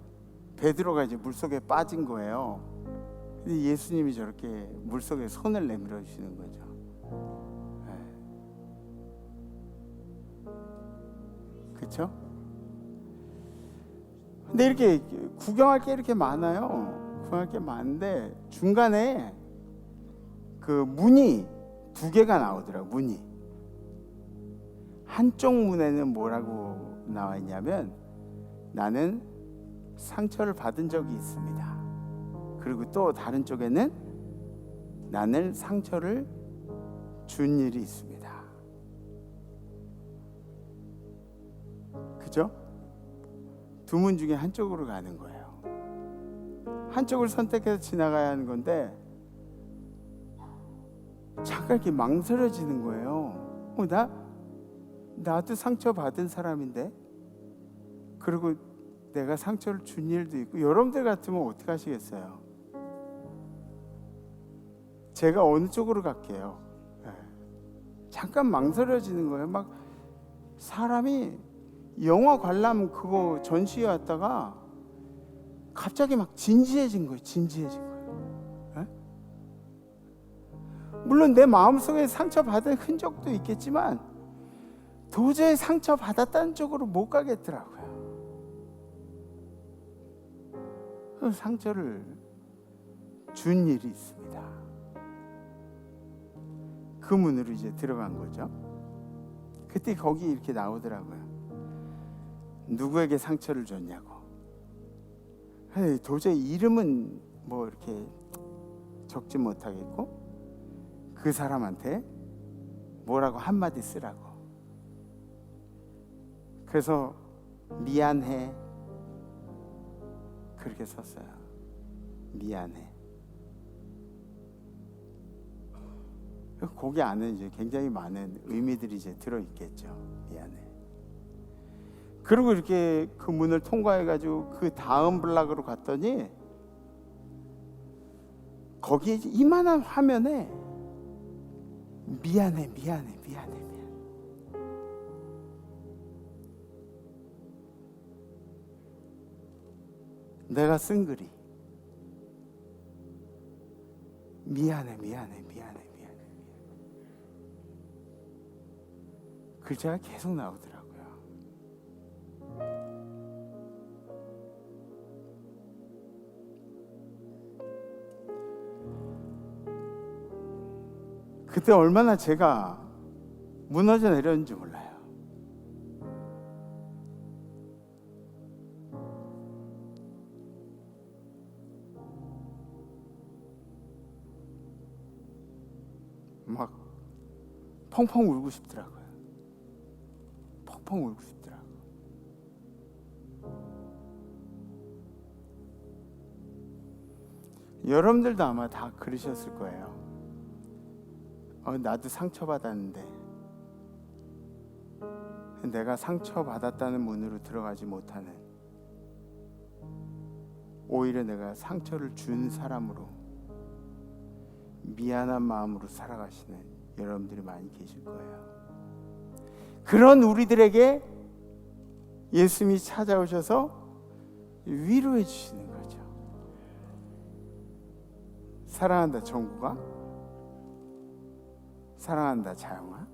베드로가 이제 물속에 빠진 거예요. 근데 예수님이 저렇게 물속에 손을 내밀어 주시는 거죠. 네. 그렇죠? 근데 이렇게 구경할 게 이렇게 많아요. 구경할 게 많은데 중간에 문이 두 개가 나오더라고요. 문이. 한쪽 문에는 뭐라고 나와 있냐면 나는 상처를 받은 적이 있습니다. 그리고 또 다른 쪽에는 나는 상처를 준 일이 있습니다. 그죠? 두 문 중에 한쪽으로 가는 거예요. 한쪽을 선택해서 지나가야 하는 건데 잠깐 이렇게 망설여지는 거예요. 나도 상처받은 사람인데, 그리고 내가 상처를 준 일도 있고. 여러분들 같으면 어떻게 하시겠어요? 제가 어느 쪽으로 갈게요? 잠깐 망설여지는 거예요. 막 사람이 영화 관람 그거 전시회 왔다가 갑자기 막 진지해진 거예요. 진지해진 거예요. 에? 물론 내 마음속에 상처받은 흔적도 있겠지만 도저히 상처받았다는 쪽으로 못 가겠더라고요. 그 상처를 준 일이 있습니다. 그 문으로 이제 들어간 거죠. 그때 거기 이렇게 나오더라고요. 누구에게 상처를 줬냐고. 도저히 이름은 뭐 이렇게 적지 못하겠고 그 사람한테 뭐라고 한마디 쓰라고. 그래서 미안해 그렇게 썼어요. 미안해. 거기 안에 이제 굉장히 많은 의미들이 이제 들어있겠죠. 미안해. 그리고 이렇게 그 문을 통과해가지고 그 다음 블락으로 갔더니 거기에 이만한 화면에 미안해. 내가 쓴 글이 미안해. 글자가 계속 나오더라고요. 그때 얼마나 제가 무너져 내렸는지 몰라요. 막 펑펑 울고 싶더라고요. 펑펑 울고 싶더라고요. 여러분들도 아마 다 그러셨을 거예요. 나도 상처받았는데 내가 상처받았다는 문으로 들어가지 못하는, 오히려 내가 상처를 준 사람으로 미안한 마음으로 살아가시는 여러분들이 많이 계실 거예요. 그런 우리들에게 예수님이 찾아오셔서 위로해 주시는 거죠. 사랑한다 정구가, 사랑한다 자영아,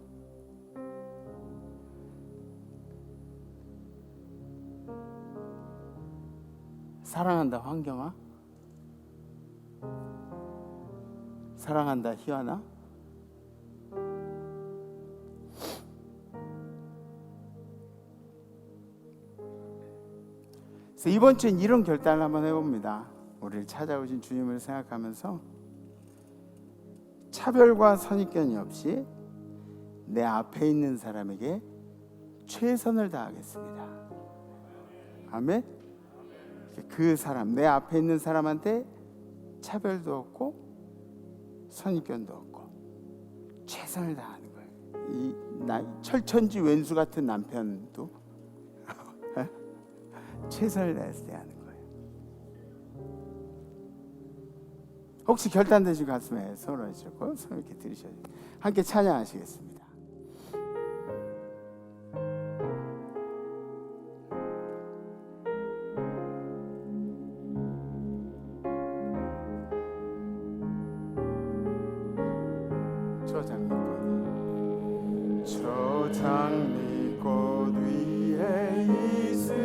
사랑한다 환경아, 사랑한다 희환아. 그래서 이번 주엔 이런 결단을 한번 해봅니다. 우리를 찾아오신 주님을 생각하면서 차별과 선입견이 없이 내 앞에 있는 사람에게 최선을 다하겠습니다. 아멘. 그 사람, 내 앞에 있는 사람한테 차별도 없고 선입견도 없고 최선을 다하는 거예요. 철천지 왼수 같은 남편도 최선을 다해서 대하는 거예요. 혹시 결단되신 가슴에 손을 얹으시고 손을 이렇게 들으셔야 돼요. 함께 찬양하시겠습니다. 저 장미꽃 위에 있을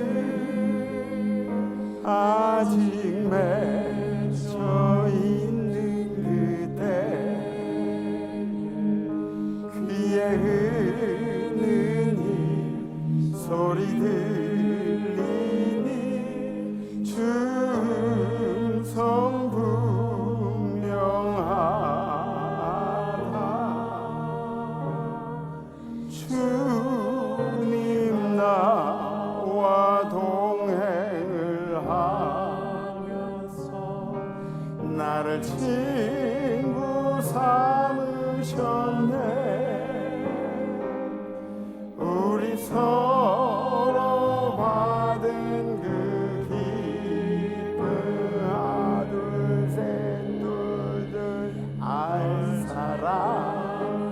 아직 맺혀 있는 그대, 귀에 흐르는 이 소리 들리니 충성 분명하다. 주님 나와 동행을 하면서 나를 친구 삼으셨네. 우리 서로 받은 그 기쁨 하나 둘셋 둘둘 알 사람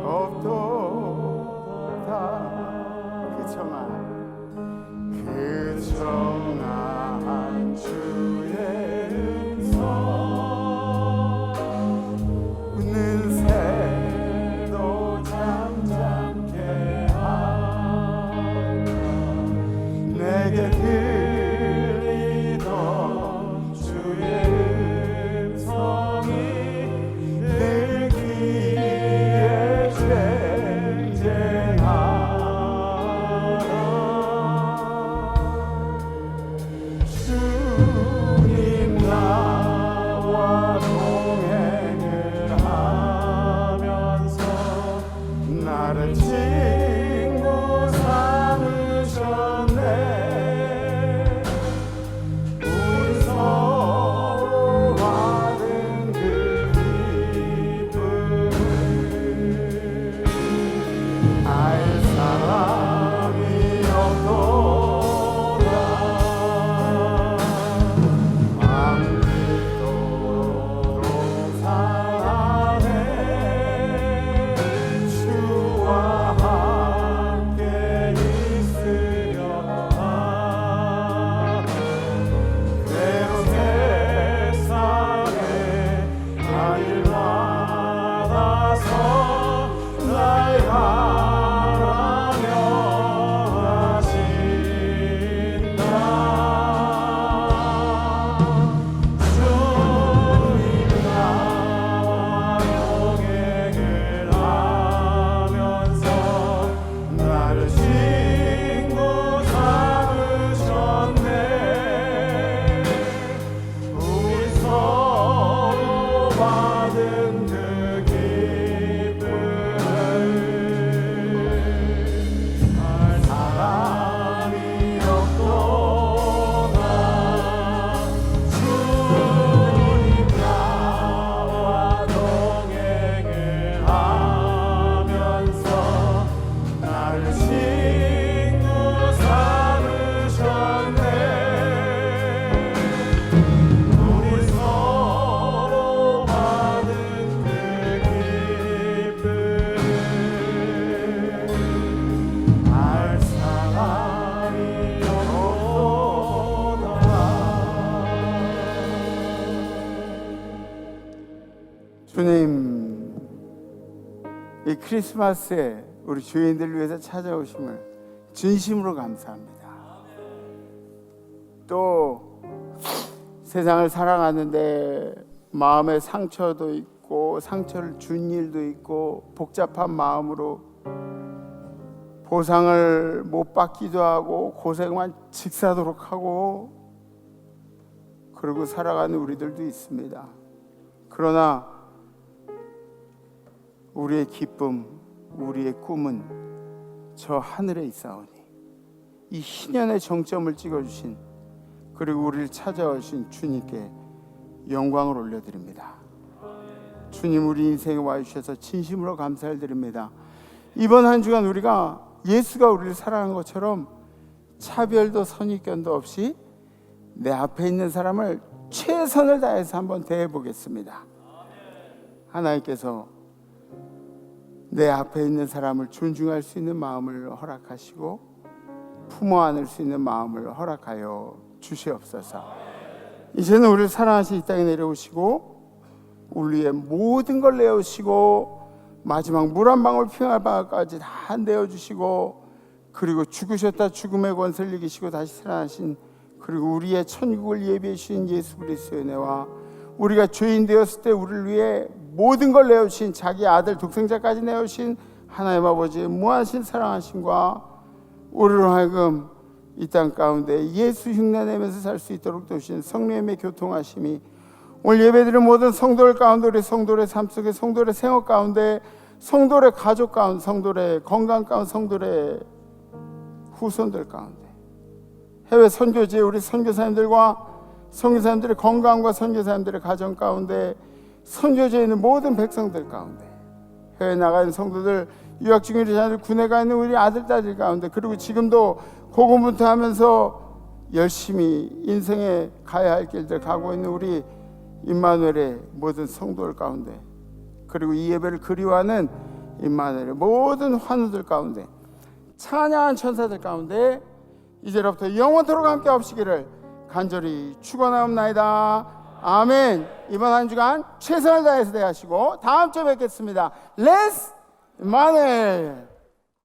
없도다. 그 청한 주의 음성 웃는 새도 잠잠케 하며 내게 들리던 주의 음성이 내 귀에 쟁쟁하라. 주님 나와 동행을 하면서 나를 친구 삼으셨네. 우리 서로 받은 그 기쁨을 알 사람이 없도다. 밤늦도록 동산하네. 주와 함께 있으려나. 그대로 세상에 나를 받아서 날 바라며 하신다. 주님 나와 동행을 하면서 나를 친구 삼으셨네. 우리 서로 받은 그 기쁨을 알 사람이 없도다. 주님 나와 동행을 하면서 나를 친구 삼으셨네. 우리 서로 받은 그 기쁨을 알 사람이 없도다. 주님, 이 크리스마스에 우리 주인들을 위해서 찾아오심을 진심으로 감사합니다. 또 세상을 살아가는데 마음에 상처도 있고 상처를 준 일도 있고 복잡한 마음으로 보상을 못 받기도 하고 고생만 직사도록 하고 그러고 살아가는 우리들도 있습니다. 그러나 우리의 기쁨, 우리의 꿈은 저 하늘에 있사오니 이 희년의 정점을 찍어주신 그리고 우리를 찾아오신 주님께 영광을 올려드립니다. 주님, 우리 인생에 와주셔서 진심으로 감사를 드립니다. 이번 한 주간 우리가 예수가 우리를 사랑한 것처럼 차별도 선입견도 없이 내 앞에 있는 사람을 최선을 다해서 한번 대해보겠습니다. 하나님께서 내 앞에 있는 사람을 존중할 수 있는 마음을 허락하시고 품어 안을 수 있는 마음을 허락하여 주시옵소서. 이제는 우리를 사랑하시 이 땅에 내려오시고 우리 위해 모든 걸 내어주시고 마지막 물 한 방울 피할 바까지 다 내어주시고 그리고 죽으셨다 죽음의 권세를 이기시고 다시 살아나신 그리고 우리의 천국을 예비해 주신 예수 그리스도의 은혜와 우리가 죄인 되었을 때 우리를 위해 모든 걸 내어주신 자기 아들 독생자까지 내어주신 하나님 아버지의 무한하신 사랑하심과 우리로 하여금 이 땅 가운데 예수 흉내내면서 살 수 있도록 도우신 성령님의 교통하심이 오늘 예배드린 모든 성도들 가운데 우리 성도의 삶 속에 성도의 생활 가운데 성도의 가족 가운데 성도의 건강 가운데 성도의 후손들 가운데 해외 선교지에 우리 선교사님들과 선교사님들의 건강과 선교사님들의 가정 가운데 선교지에 있는 모든 백성들 가운데 해외 나가는 성도들 유학 중인 우리 자녀들 군에 가 있는 우리 아들 딸들 가운데 그리고 지금도 고군분투하면서 열심히 인생에 가야 할 길들 가고 있는 우리 임마누엘의 모든 성도들 가운데 그리고 이 예배를 그리워하는 임마누엘의 모든 환우들 가운데 찬양한 천사들 가운데 이제로부터 영원토록 함께 없시기를 간절히 축원하옵나이다. 아멘. 이번 한 주간 최선을 다해서 대하시고 다음 주에 뵙겠습니다. 레스 마넬.